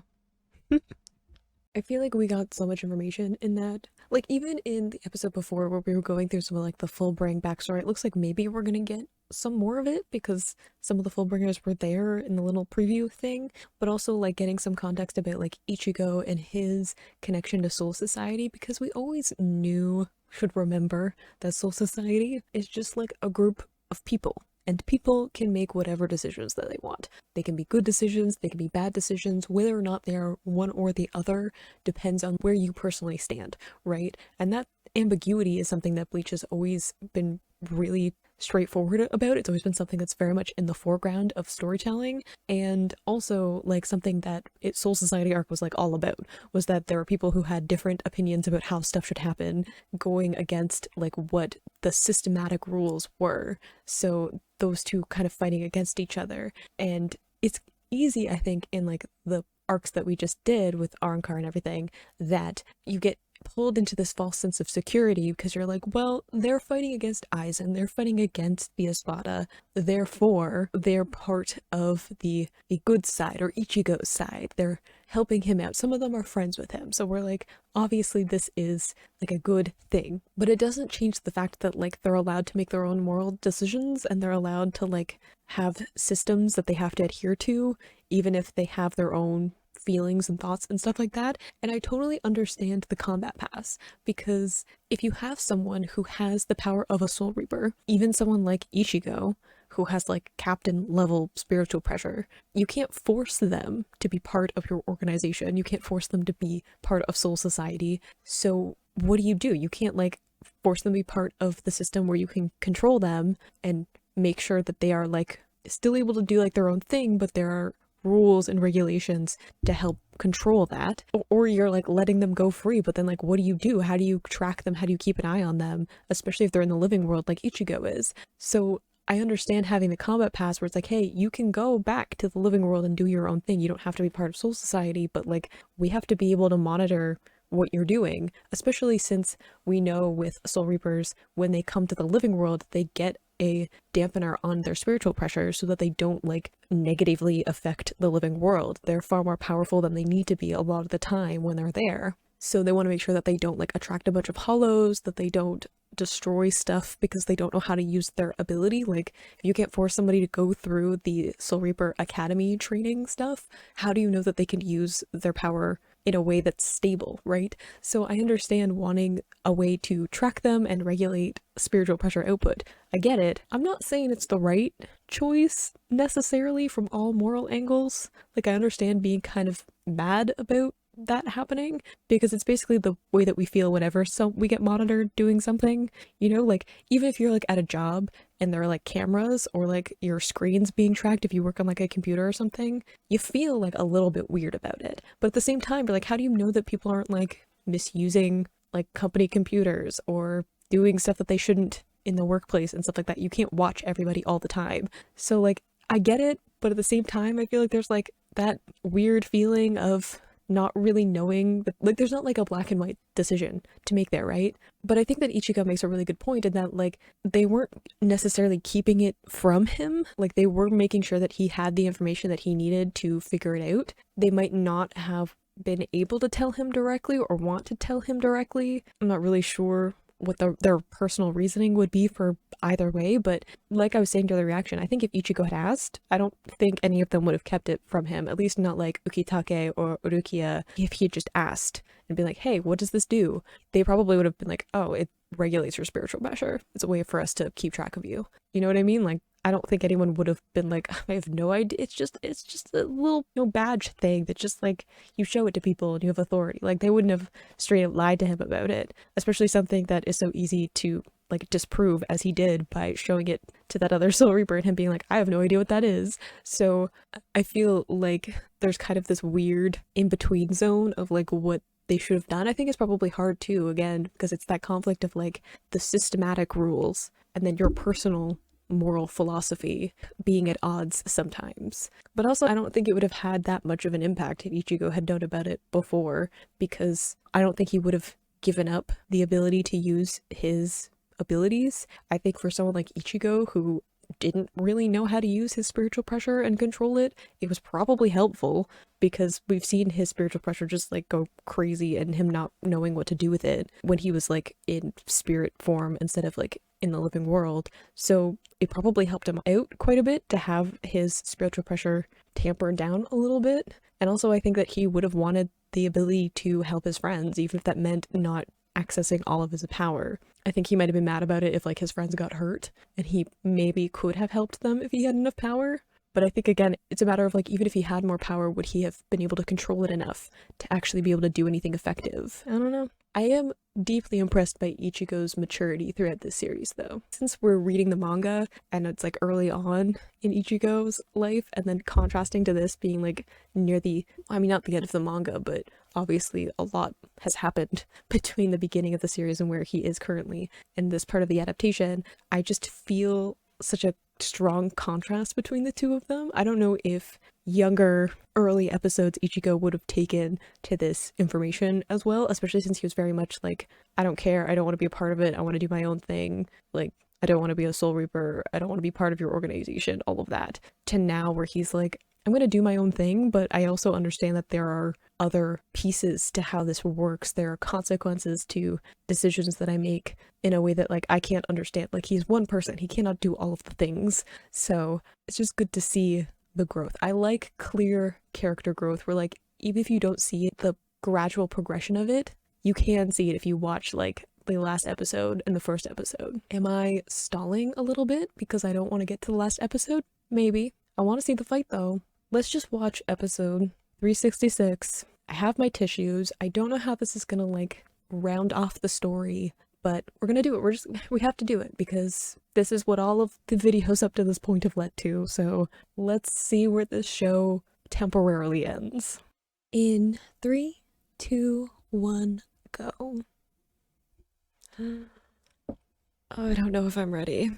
[SPEAKER 1] I feel like we got so much information in that. Like, even in the episode before where we were going through some of like the Fullbring backstory, it looks like maybe we're gonna get some more of it because some of the Fullbringers were there in the little preview thing, but also like getting some context about like Ichigo and his connection to Soul Society because we always knew, should remember, that Soul Society is just like a group of people. And people can make whatever decisions that they want. They can be good decisions, they can be bad decisions. Whether or not they are one or the other depends on where you personally stand, right? And that ambiguity is something that Bleach has always been really straightforward about. It's always been something that's very much in the foreground of storytelling, and also like something that Soul Society arc was like all about, was that there were people who had different opinions about how stuff should happen, going against like what the systematic rules were. So those two kind of fighting against each other. And it's easy, I think, in like the arcs that we just did with Arrancar and everything, that you get pulled into this false sense of security because you're like, well, they're fighting against Aizen, they're fighting against the Espada, therefore they're part of the good side or Ichigo's side. They're helping him out. Some of them are friends with him. So we're like, obviously this is like a good thing. But it doesn't change the fact that like they're allowed to make their own moral decisions and they're allowed to like have systems that they have to adhere to, even if they have their own feelings and thoughts and stuff like that. And I totally understand the combat pass, because if you have someone who has the power of a Soul Reaper, even someone like Ichigo, who has like captain level spiritual pressure, you can't force them to be part of your organization. You can't force them to be part of Soul Society. So what do? You can't like force them to be part of the system where you can control them and make sure that they are like still able to do like their own thing, but there are rules and regulations to help control that. Or you're like letting them go free, but then like what do? How do you track them? How do you keep an eye on them, especially if they're in the living world like Ichigo is? So I understand having the combat pass where it's like, hey, you can go back to the living world and do your own thing. You don't have to be part of Soul Society, but like we have to be able to monitor what you're doing, especially since we know with Soul Reapers, when they come to the living world, they get a dampener on their spiritual pressure so that they don't like negatively affect the living world. They're far more powerful than they need to be a lot of the time when they're there. So they want to make sure that they don't like attract a bunch of hollows, that they don't destroy stuff because they don't know how to use their ability. Like, if you can't force somebody to go through the Soul Reaper Academy training stuff, how do you know that they can use their power in a way that's stable, right? So I understand wanting a way to track them and regulate spiritual pressure output. I get it. I'm not saying it's the right choice necessarily from all moral angles. Like, I understand being kind of mad about that happening because it's basically the way that we feel whenever we get monitored doing something, you know, like even if you're like at a job and there are like cameras or like your screens being tracked if you work on like a computer or something, you feel like a little bit weird about it. But at the same time, you're like, how do you know that people aren't like misusing like company computers or doing stuff that they shouldn't in the workplace and stuff like that? You can't watch everybody all the time. So like I get it, but at the same time I feel like there's like that weird feeling of not really knowing like there's not like a black and white decision to make there, right? But I think that Ichigo makes a really good point in that like they weren't necessarily keeping it from him. Like they were making sure that he had the information that he needed to figure it out. They might not have been able to tell him directly or want to tell him directly. I'm not really sure what their personal reasoning would be for either way, but like I was saying to the reaction, I think if Ichigo had asked, I don't think any of them would have kept it from him, at least not like Ukitake or Rukia. If he had just asked and been like, hey, what does this do? They probably would have been like, oh, it regulates your spiritual pressure. It's a way for us to keep track of you. You know what I mean? Like, I don't think anyone would have been like, I have no idea. It's just a little, badge thing that just like you show it to people and you have authority. Like they wouldn't have straight up lied to him about it, especially something that is so easy to like disprove as he did by showing it to that other Soul Reaper and him being like, I have no idea what that is. So I feel like there's kind of this weird in-between zone of like what they should have done. I think it's probably hard too, again, because it's that conflict of like the systematic rules and then your personal moral philosophy being at odds sometimes. But also, I don't think it would have had that much of an impact if Ichigo had known about it before, because I don't think he would have given up the ability to use his abilities. I think for someone like Ichigo, who didn't really know how to use his spiritual pressure and control it, it was probably helpful because we've seen his spiritual pressure just like go crazy and him not knowing what to do with it when he was like in spirit form instead of like in the living world. So it probably helped him out quite a bit to have his spiritual pressure tampered down a little bit. And also I think that he would have wanted the ability to help his friends, even if that meant not accessing all of his power. I think he might have been mad about it if like his friends got hurt and he maybe could have helped them if he had enough power. But I think again, it's a matter of like, even if he had more power, would he have been able to control it enough to actually be able to do anything effective? I don't know. I am deeply impressed by Ichigo's maturity throughout this series though. Since we're reading the manga and it's like early on in Ichigo's life and then contrasting to this being like near the, I mean not the end of the manga, but obviously a lot has happened between the beginning of the series and where he is currently in this part of the adaptation. I just feel such a strong contrast between the two of them. I don't know if younger early episodes Ichigo would have taken to this information as well, especially since he was very much like, I don't care, I don't want to be a part of it, I want to do my own thing, like I don't want to be a Soul Reaper, I don't want to be part of your organization, all of that, to now where he's like, I'm going to do my own thing, but I also understand that there are other pieces to how this works. There are consequences to decisions that I make in a way that like I can't understand. Like he's one person, he cannot do all of the things. So it's just good to see the growth. I like clear character growth where like even if you don't see the gradual progression of it, you can see it if you watch like the last episode and the first episode. Am I stalling a little bit because I don't want to get to the last episode? Maybe. I want to see the fight though. Let's just watch episode 366. I have my tissues. I don't know how this is gonna like round off the story, but we're gonna do it. We have to do it because this is what all of the videos up to this point have led to. So let's see where this show temporarily ends. In 3, 2, 1, go. Oh, I don't know if I'm ready.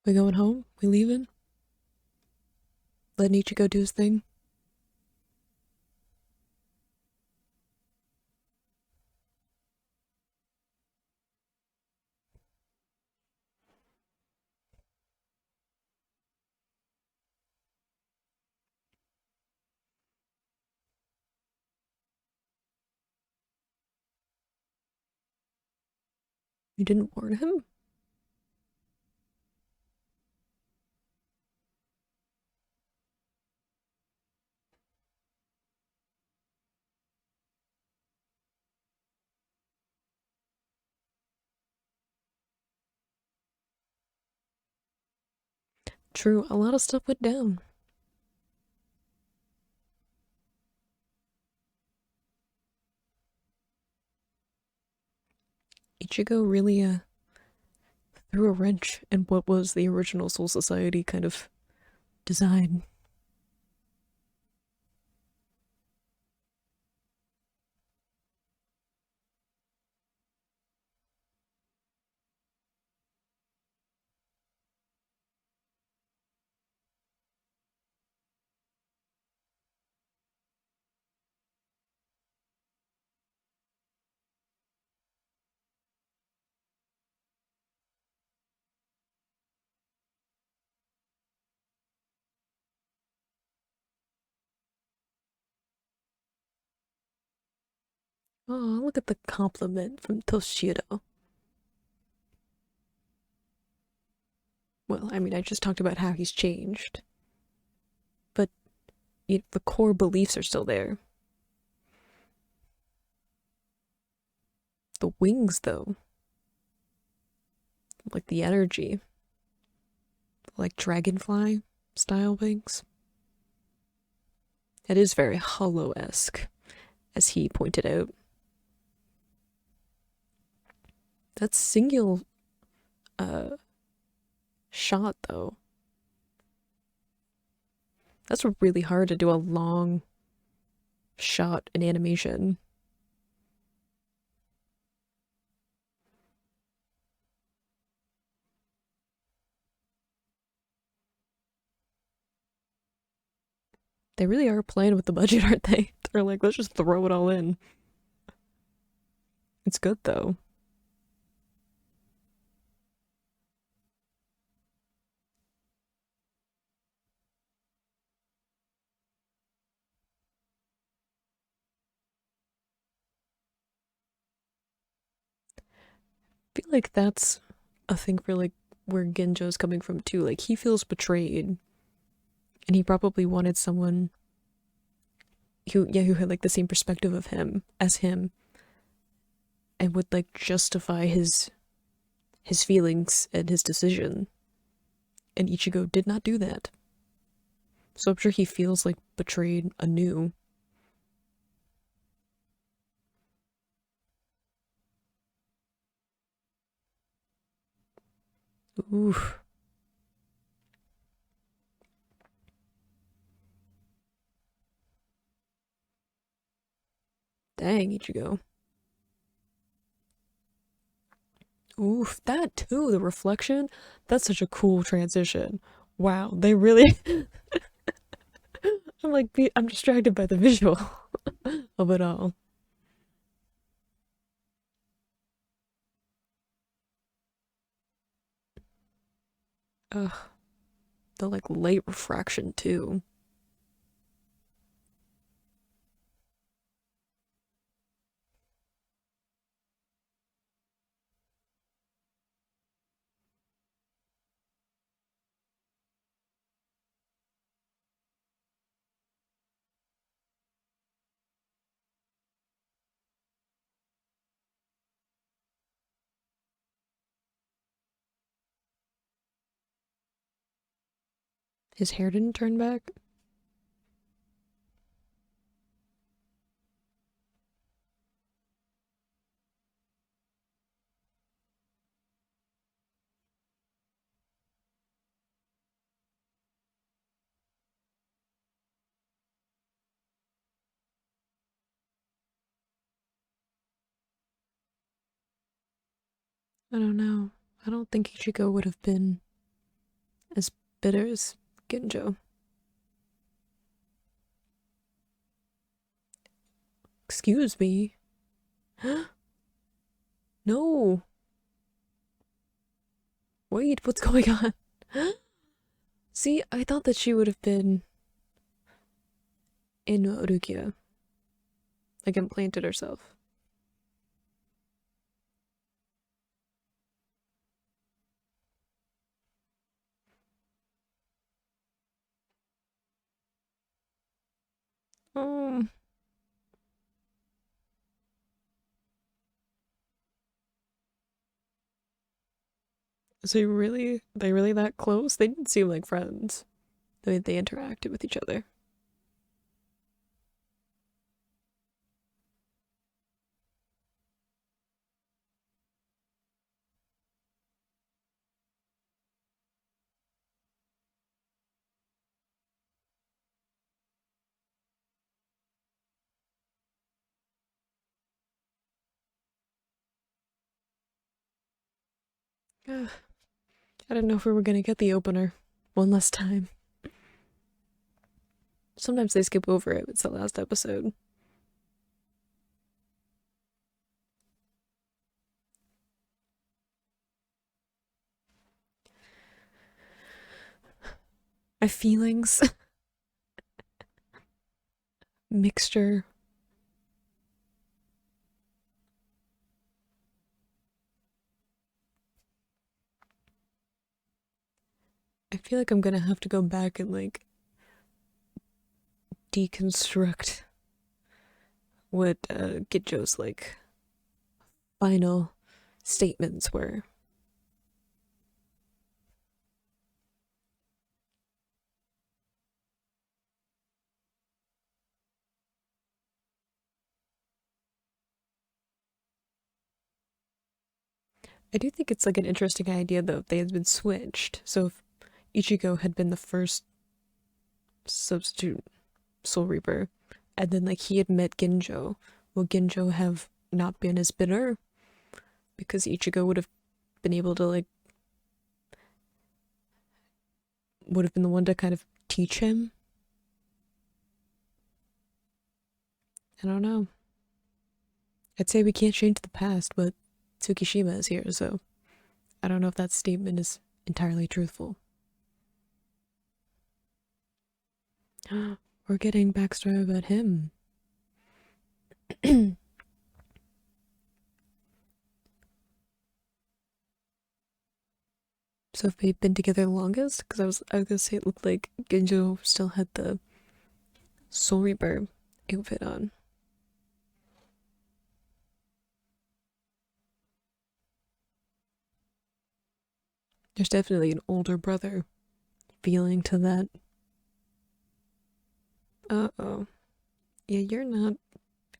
[SPEAKER 1] We going home? We leaving? Let Ichigo do his thing? You didn't warn him? True, a lot of stuff went down. Ichigo really threw a wrench in what was the original Soul Society kind of design. Oh, look at the compliment from Toshiro. Well, I mean, I just talked about how he's changed, but the core beliefs are still there. The wings, though, like the energy, like dragonfly style wings. It is very hollow-esque, as he pointed out. That single shot, though. That's really hard to do a long shot in animation. They really are playing with the budget, aren't they? They're like, let's just throw it all in. It's good, though. I feel like that's a thing for like where Ginjo's coming from too. Like he feels betrayed, and he probably wanted someone who had like the same perspective of him as him, and would like justify his feelings and his decision. And Ichigo did not do that. So I'm sure he feels like betrayed anew. Oof. Dang, Ichigo. Oof, that too, the reflection. That's such a cool transition. Wow, they really. I'm like, I'm distracted by the visual of it all. Ugh, the like light refraction too. His hair didn't turn back. I don't know. I don't think Ichigo would have been as bitter as Ginjo. Excuse me. No. Wait, what's going on? See, I thought that she would have been in Rukia, like implanted herself. Um, is they really that close? They didn't seem like friends. The way they interacted with each other. I didn't know if we were gonna get the opener one last time. Sometimes they skip over it. It's the last episode. My feelings, mixture. I feel like I'm gonna have to go back and like deconstruct what Ginjo's like final statements were. I do think it's like an interesting idea though if they had been switched. So if Ichigo had been the first substitute Soul Reaper, and then like he had met Ginjo, will Ginjo have not been as bitter because Ichigo would have been able to like would have been the one to kind of teach him? I don't know. I'd say we can't change the past, but Tsukishima is here, so I don't know if that statement is entirely truthful. We're getting backstory about him. So if they've been together the longest, because I was gonna say it looked like Ginjo still had the Soul Reaper outfit on. There's definitely an older brother feeling to that. Uh-oh. Yeah, you're not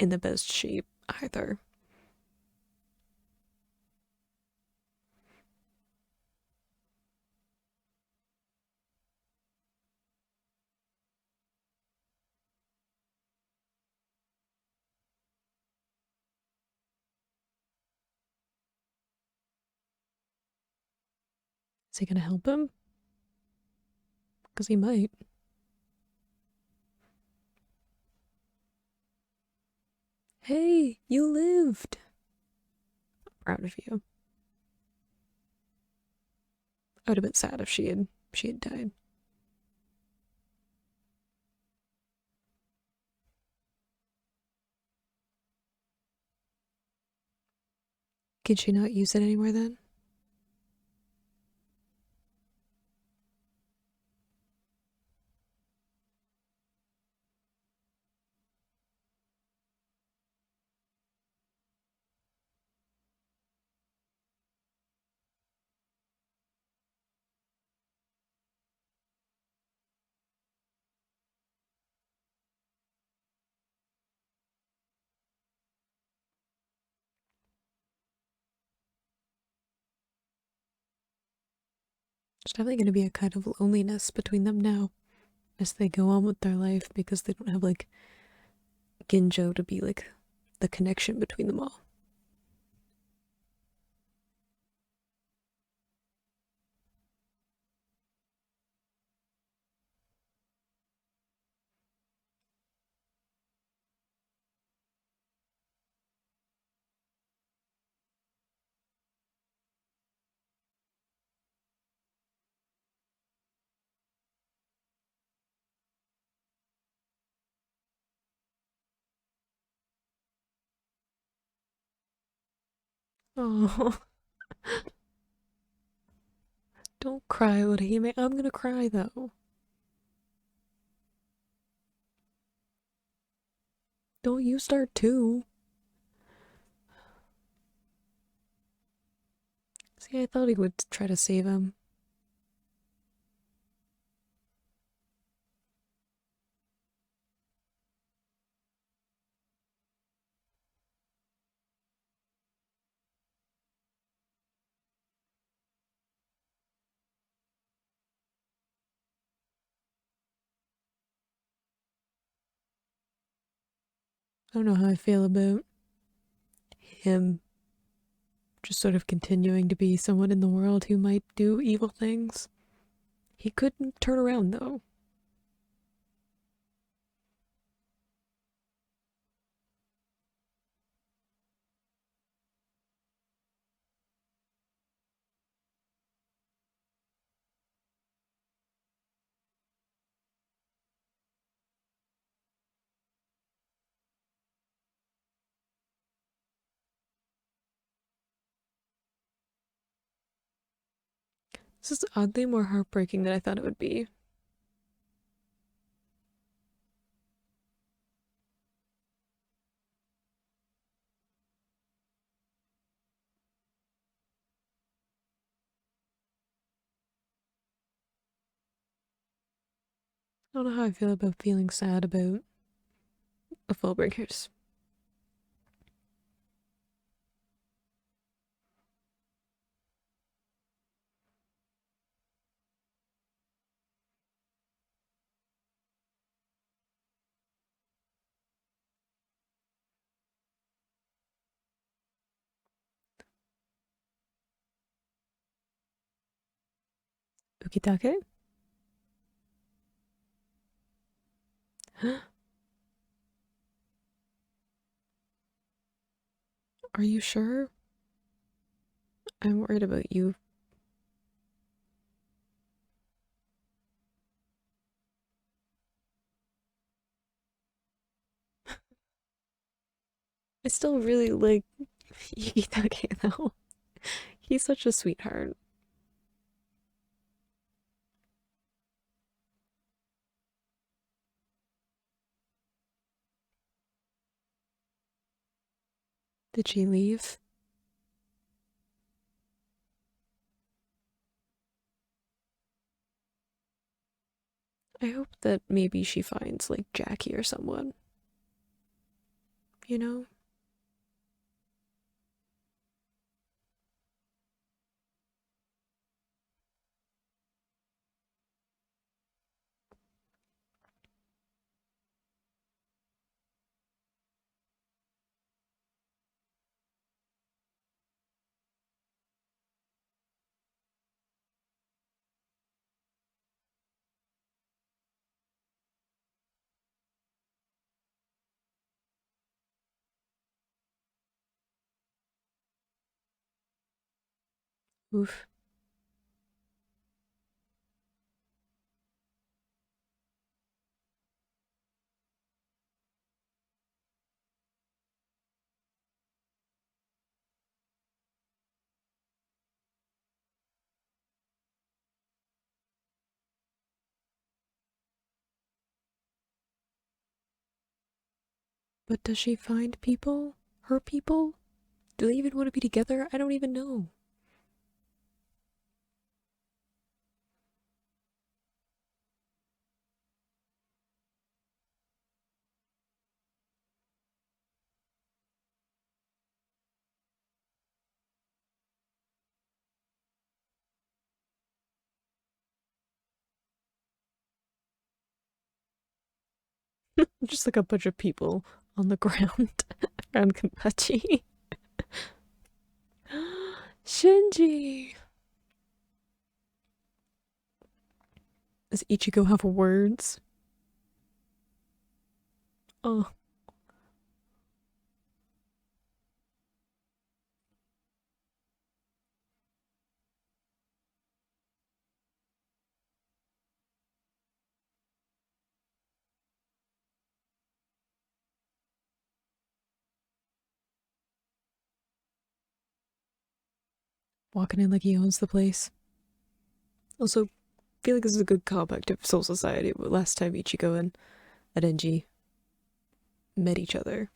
[SPEAKER 1] in the best shape either. Is he gonna help him? Because he might. Hey, you lived! Proud of you. I would have been sad if she had died. Could she not use it anymore then? There's definitely gonna be a kind of loneliness between them now as they go on with their life because they don't have like Ginjo to be like the connection between them all. Oh, don't cry, Orihime. I'm gonna cry though. No, you start too. See, I thought he would try to save him. I don't know how I feel about him just sort of continuing to be someone in the world who might do evil things. He could turn around though. This is oddly more heartbreaking than I thought it would be. I don't know how I feel about feeling sad about the Fullbringers. Ukitake? Are you sure? I'm worried about you. I still really like Ukitake though. He's such a sweetheart. Did she leave? I hope that maybe she finds like Jackie or someone, you know? Oof. But does she find people? Her people? Do they even want to be together? I don't even know. Just like a bunch of people on the ground around Kenpachi. Shinji! Does Ichigo have words? Oh, walking in like he owns the place. Also, I feel like this is a good callback to Soul Society, but last time Ichigo and Adenji met each other.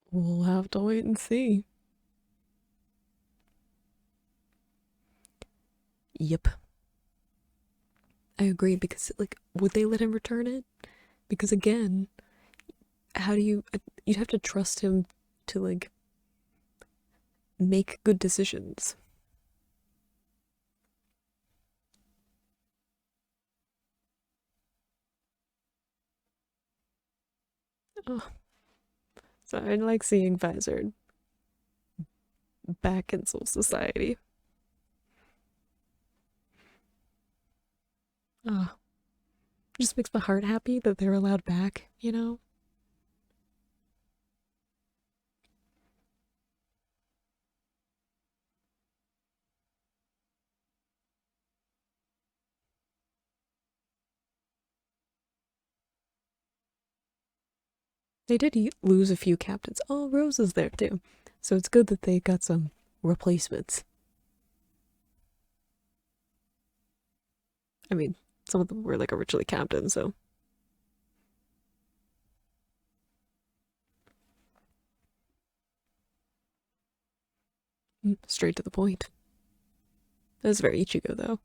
[SPEAKER 1] We'll have to wait and see. Yep. I agree because like would they let him return it? Because again, how do you'd have to trust him to like make good decisions. Oh, so I like seeing Vizard back in Soul Society. Oh, just makes my heart happy that they're allowed back, you know? They did lose a few captains. Oh, Rose is there too. So it's good that they got some replacements. I mean, some of them were like originally captains, so straight to the point. That's very Ichigo though.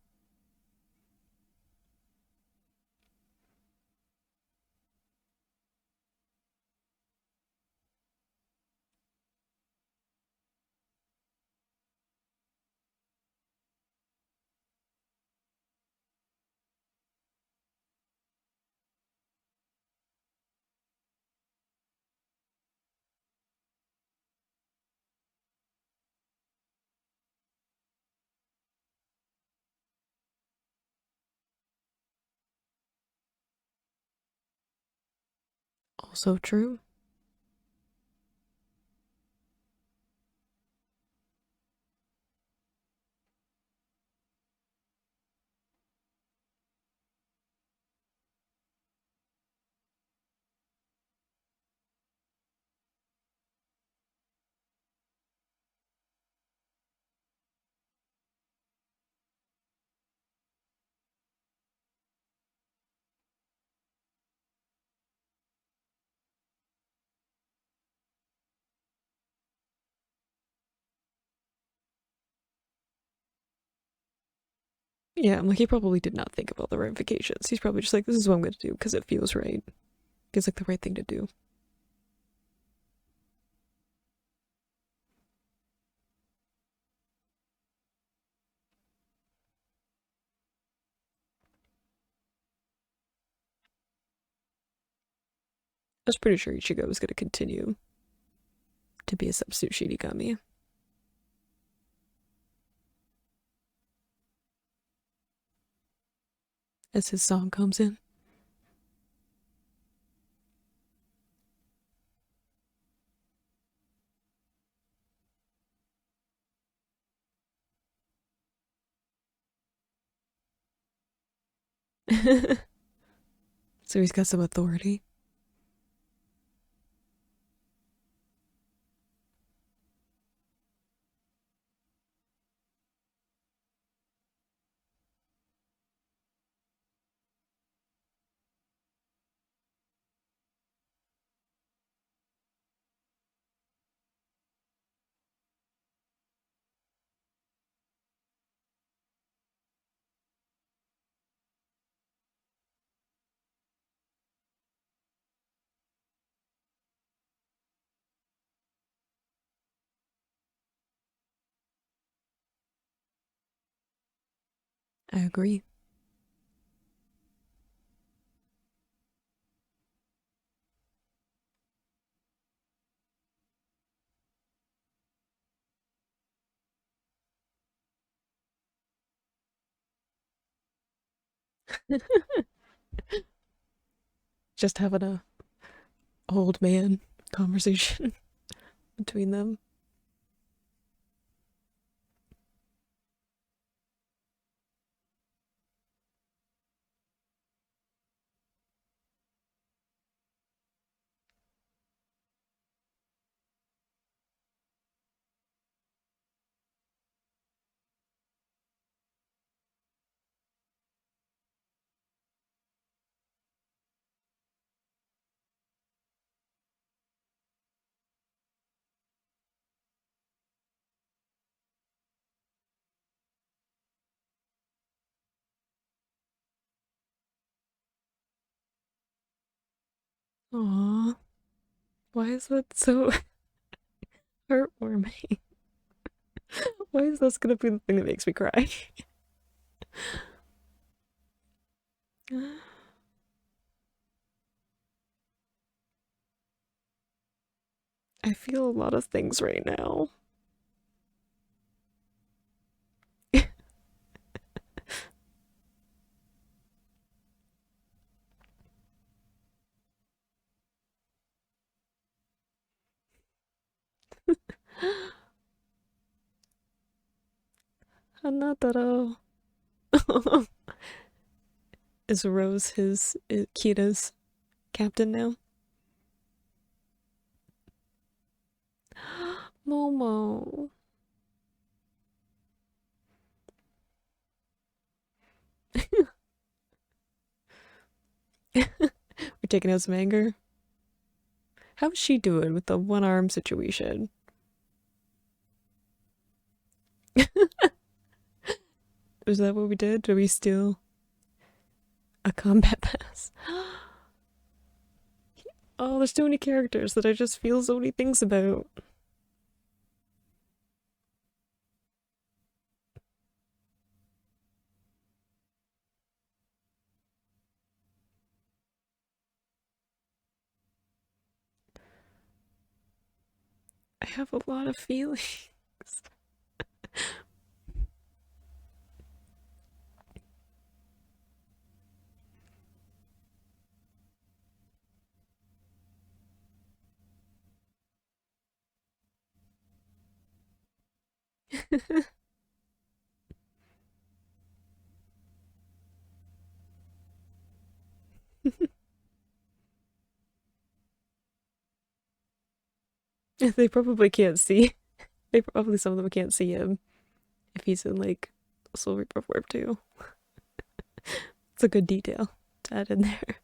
[SPEAKER 1] Also true. Yeah, I'm like he probably did not think about the ramifications. He's probably just like, this is what I'm gonna do because it feels right. Feels like the right thing to do. I was pretty sure Ichigo was gonna continue to be a substitute Shinigami as his song comes in. So he's got some authority. I agree. Just having a old man conversation between them. Aww. Why is that so heartwarming? Why is this gonna be the thing that makes me cry? I feel a lot of things right now. Hanataro. Is Rose his Kira's captain now? Momo. We're taking out some anger. How's she doing with the one arm situation? Was that what we did? Did we steal a combat pass? Oh, there's too many characters that I just feel so many things about. I have a lot of feelings. They probably can't see. They probably, some of them can't see him if he's in like Soul Reaper Warp 2. It's a good detail to add in there.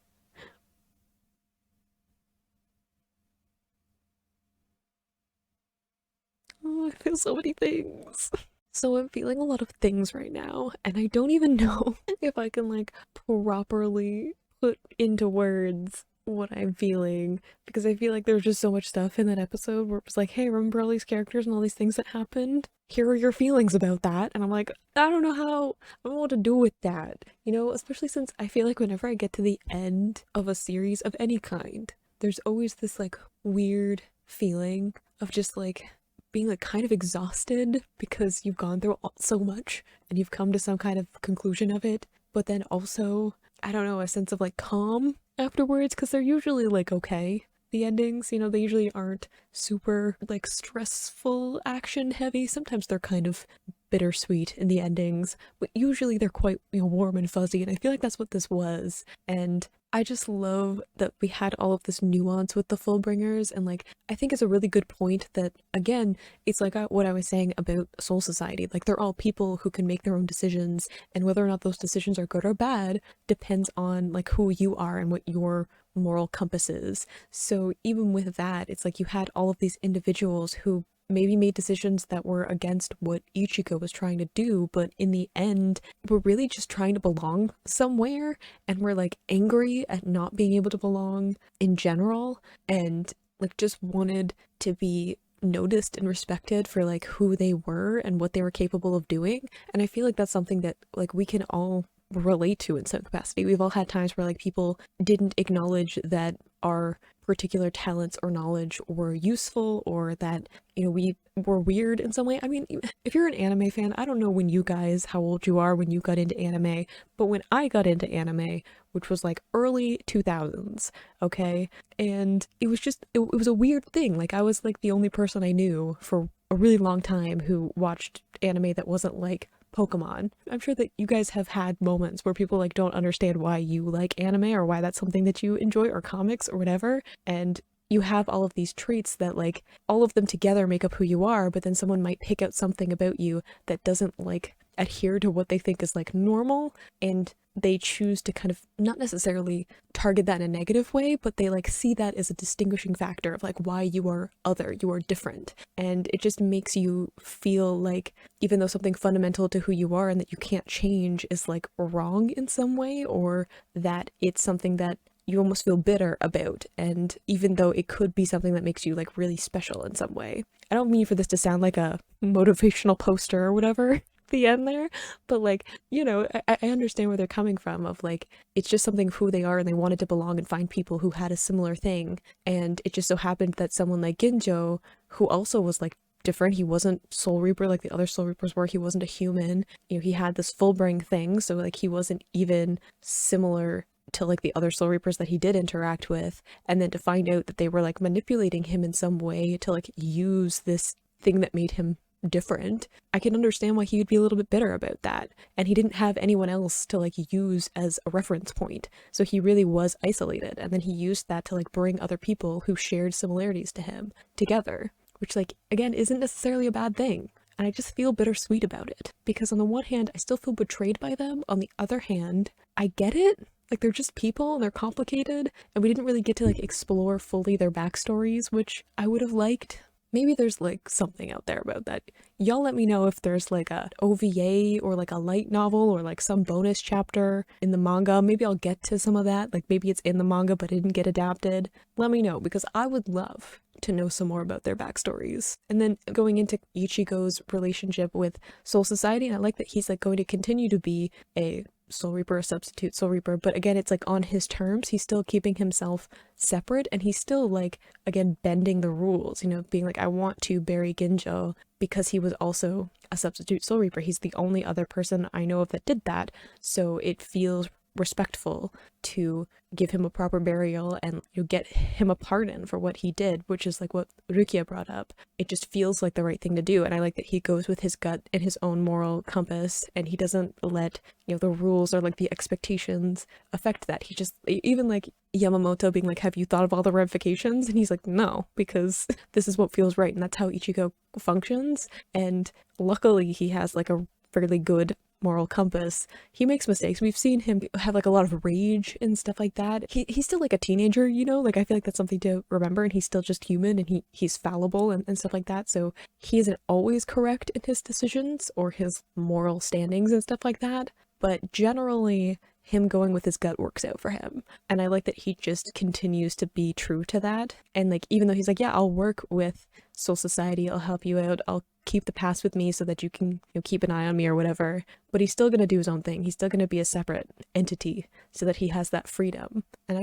[SPEAKER 1] Oh, I feel so many things. So I'm feeling a lot of things right now, and I don't even know if I can like properly put into words what I'm feeling, because I feel like there's just so much stuff in that episode where it was like, hey, remember all these characters and all these things that happened? Here are your feelings about that. And I'm like, I don't know how, I don't know what to do with that. You know, especially since I feel like whenever I get to the end of a series of any kind, there's always this like weird feeling of just like being like kind of exhausted because you've gone through so much and you've come to some kind of conclusion of it, but then also, I don't know, a sense of like calm afterwards, because they're usually like okay, the endings, you know, they usually aren't super like stressful action heavy. Sometimes they're kind of bittersweet in the endings, but usually they're quite, you know, warm and fuzzy, and I feel like that's what this was. And I just love that we had all of this nuance with the Fullbringers, and like I think it's a really good point that, again, it's like what I was saying about Soul Society. Like they're all people who can make their own decisions, and whether or not those decisions are good or bad depends on like who you are and what your moral compass is. So even with that, it's like you had all of these individuals who maybe made decisions that were against what Ichigo was trying to do, but in the end, we're really just trying to belong somewhere, and we're like angry at not being able to belong in general, and like just wanted to be noticed and respected for like who they were and what they were capable of doing. And I feel like that's something that like we can all relate to in some capacity. We've all had times where like people didn't acknowledge that our particular talents or knowledge were useful, or that, you know, we were weird in some way. I mean, if you're an anime fan, I don't know when you guys, how old you are when you got into anime, but when I got into anime, which was like early 2000s, okay, and it was just, it was a weird thing. Like I was like the only person I knew for a really long time who watched anime that wasn't like Pokemon. I'm sure that you guys have had moments where people like don't understand why you like anime or why that's something that you enjoy, or comics or whatever, and you have all of these traits that like all of them together make up who you are, but then someone might pick out something about you that doesn't like adhere to what they think is like normal, and they choose to kind of not necessarily target that in a negative way, but they like see that as a distinguishing factor of like why you are other, you are different. And it just makes you feel like even though something fundamental to who you are and that you can't change is like wrong in some way, or that it's something that you almost feel bitter about, and even though it could be something that makes you like really special in some way. I don't mean for this to sound like a motivational poster or whatever at the end there, but like, you know, I understand where they're coming from of like, it's just something of who they are and they wanted to belong and find people who had a similar thing. And it just so happened that someone like Ginjo, who also was like different. He wasn't Soul Reaper like the other Soul Reapers were. He wasn't a human. You know, he had this Fullbringer thing, so like he wasn't even similar to like the other Soul Reapers that he did interact with. And then to find out that they were like manipulating him in some way to like use this thing that made him different, I can understand why he would be a little bit bitter about that. And he didn't have anyone else to like use as a reference point, so he really was isolated, and then he used that to like bring other people who shared similarities to him together, which like again isn't necessarily a bad thing. And I just feel bittersweet about it, because on the one hand I still feel betrayed by them, on the other hand I get it. Like, they're just people and they're complicated, and we didn't really get to like explore fully their backstories, which I would have liked. Maybe there's like something out there about that. Y'all let me know if there's like a OVA or like a light novel or like some bonus chapter in the manga. Maybe I'll get to some of that. Like maybe it's in the manga but it didn't get adapted. Let me know, because I would love to know some more about their backstories. And then going into Ichigo's relationship with Soul Society, and I like that he's like going to continue to be a Soul Reaper, a substitute Soul Reaper, but again it's like on his terms. He's still keeping himself separate, and he's still like again bending the rules, you know, being like, I want to bury Ginjo because he was also a substitute Soul Reaper. He's the only other person I know of that did that, so it feels respectful to give him a proper burial and you get him a pardon for what he did, which is like what Rukia brought up. It just feels like the right thing to do, and I like that he goes with his gut and his own moral compass, and he doesn't let, you know, the rules or like the expectations affect that. He just, even like Yamamoto being like, have you thought of all the ramifications? And he's like, no, because this is what feels right, and that's how Ichigo functions. And luckily he has like a fairly good moral compass. He makes mistakes. We've seen him have like a lot of rage and stuff like that. He's still like a teenager, you know, like I feel like that's something to remember, and he's still just human, and he's fallible and stuff like that. So he isn't always correct in his decisions or his moral standings and stuff like that, but generally him going with his gut works out for him. And I like that he just continues to be true to that. And like, even though he's like, yeah, I'll work with Soul Society, I'll help you out, I'll keep the past with me so that you can, you know, keep an eye on me or whatever, but he's still gonna do his own thing. He's still gonna be a separate entity so that he has that freedom. And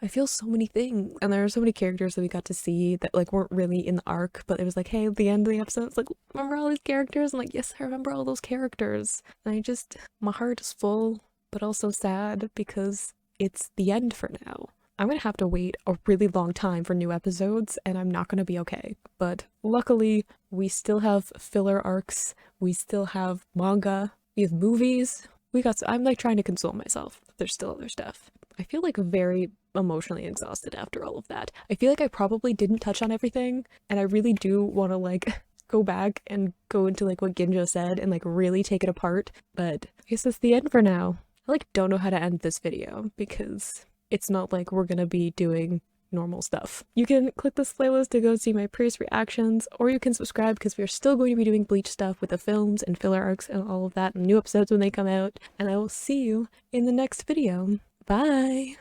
[SPEAKER 1] I feel so many things, and there are so many characters that we got to see that like weren't really in the arc, but it was like, hey, at the end of the episode it's like, remember all these characters? I'm like, yes, I remember all those characters. And my heart is full but also sad because it's the end for now. I'm gonna have to wait a really long time for new episodes, and I'm not gonna be okay. But luckily, we still have filler arcs, we still have manga, we have movies. I'm like trying to console myself. There's still other stuff. I feel like very emotionally exhausted after all of that. I feel like I probably didn't touch on everything, and I really do want to like go back and go into like what Ginjo said and like really take it apart. But I guess that's the end for now. I like don't know how to end this video because it's not like we're gonna be doing normal stuff. You can click this playlist to go see my previous reactions, or you can subscribe because we're still going to be doing Bleach stuff with the films and filler arcs and all of that, and new episodes when they come out. And I will see you in the next video. Bye!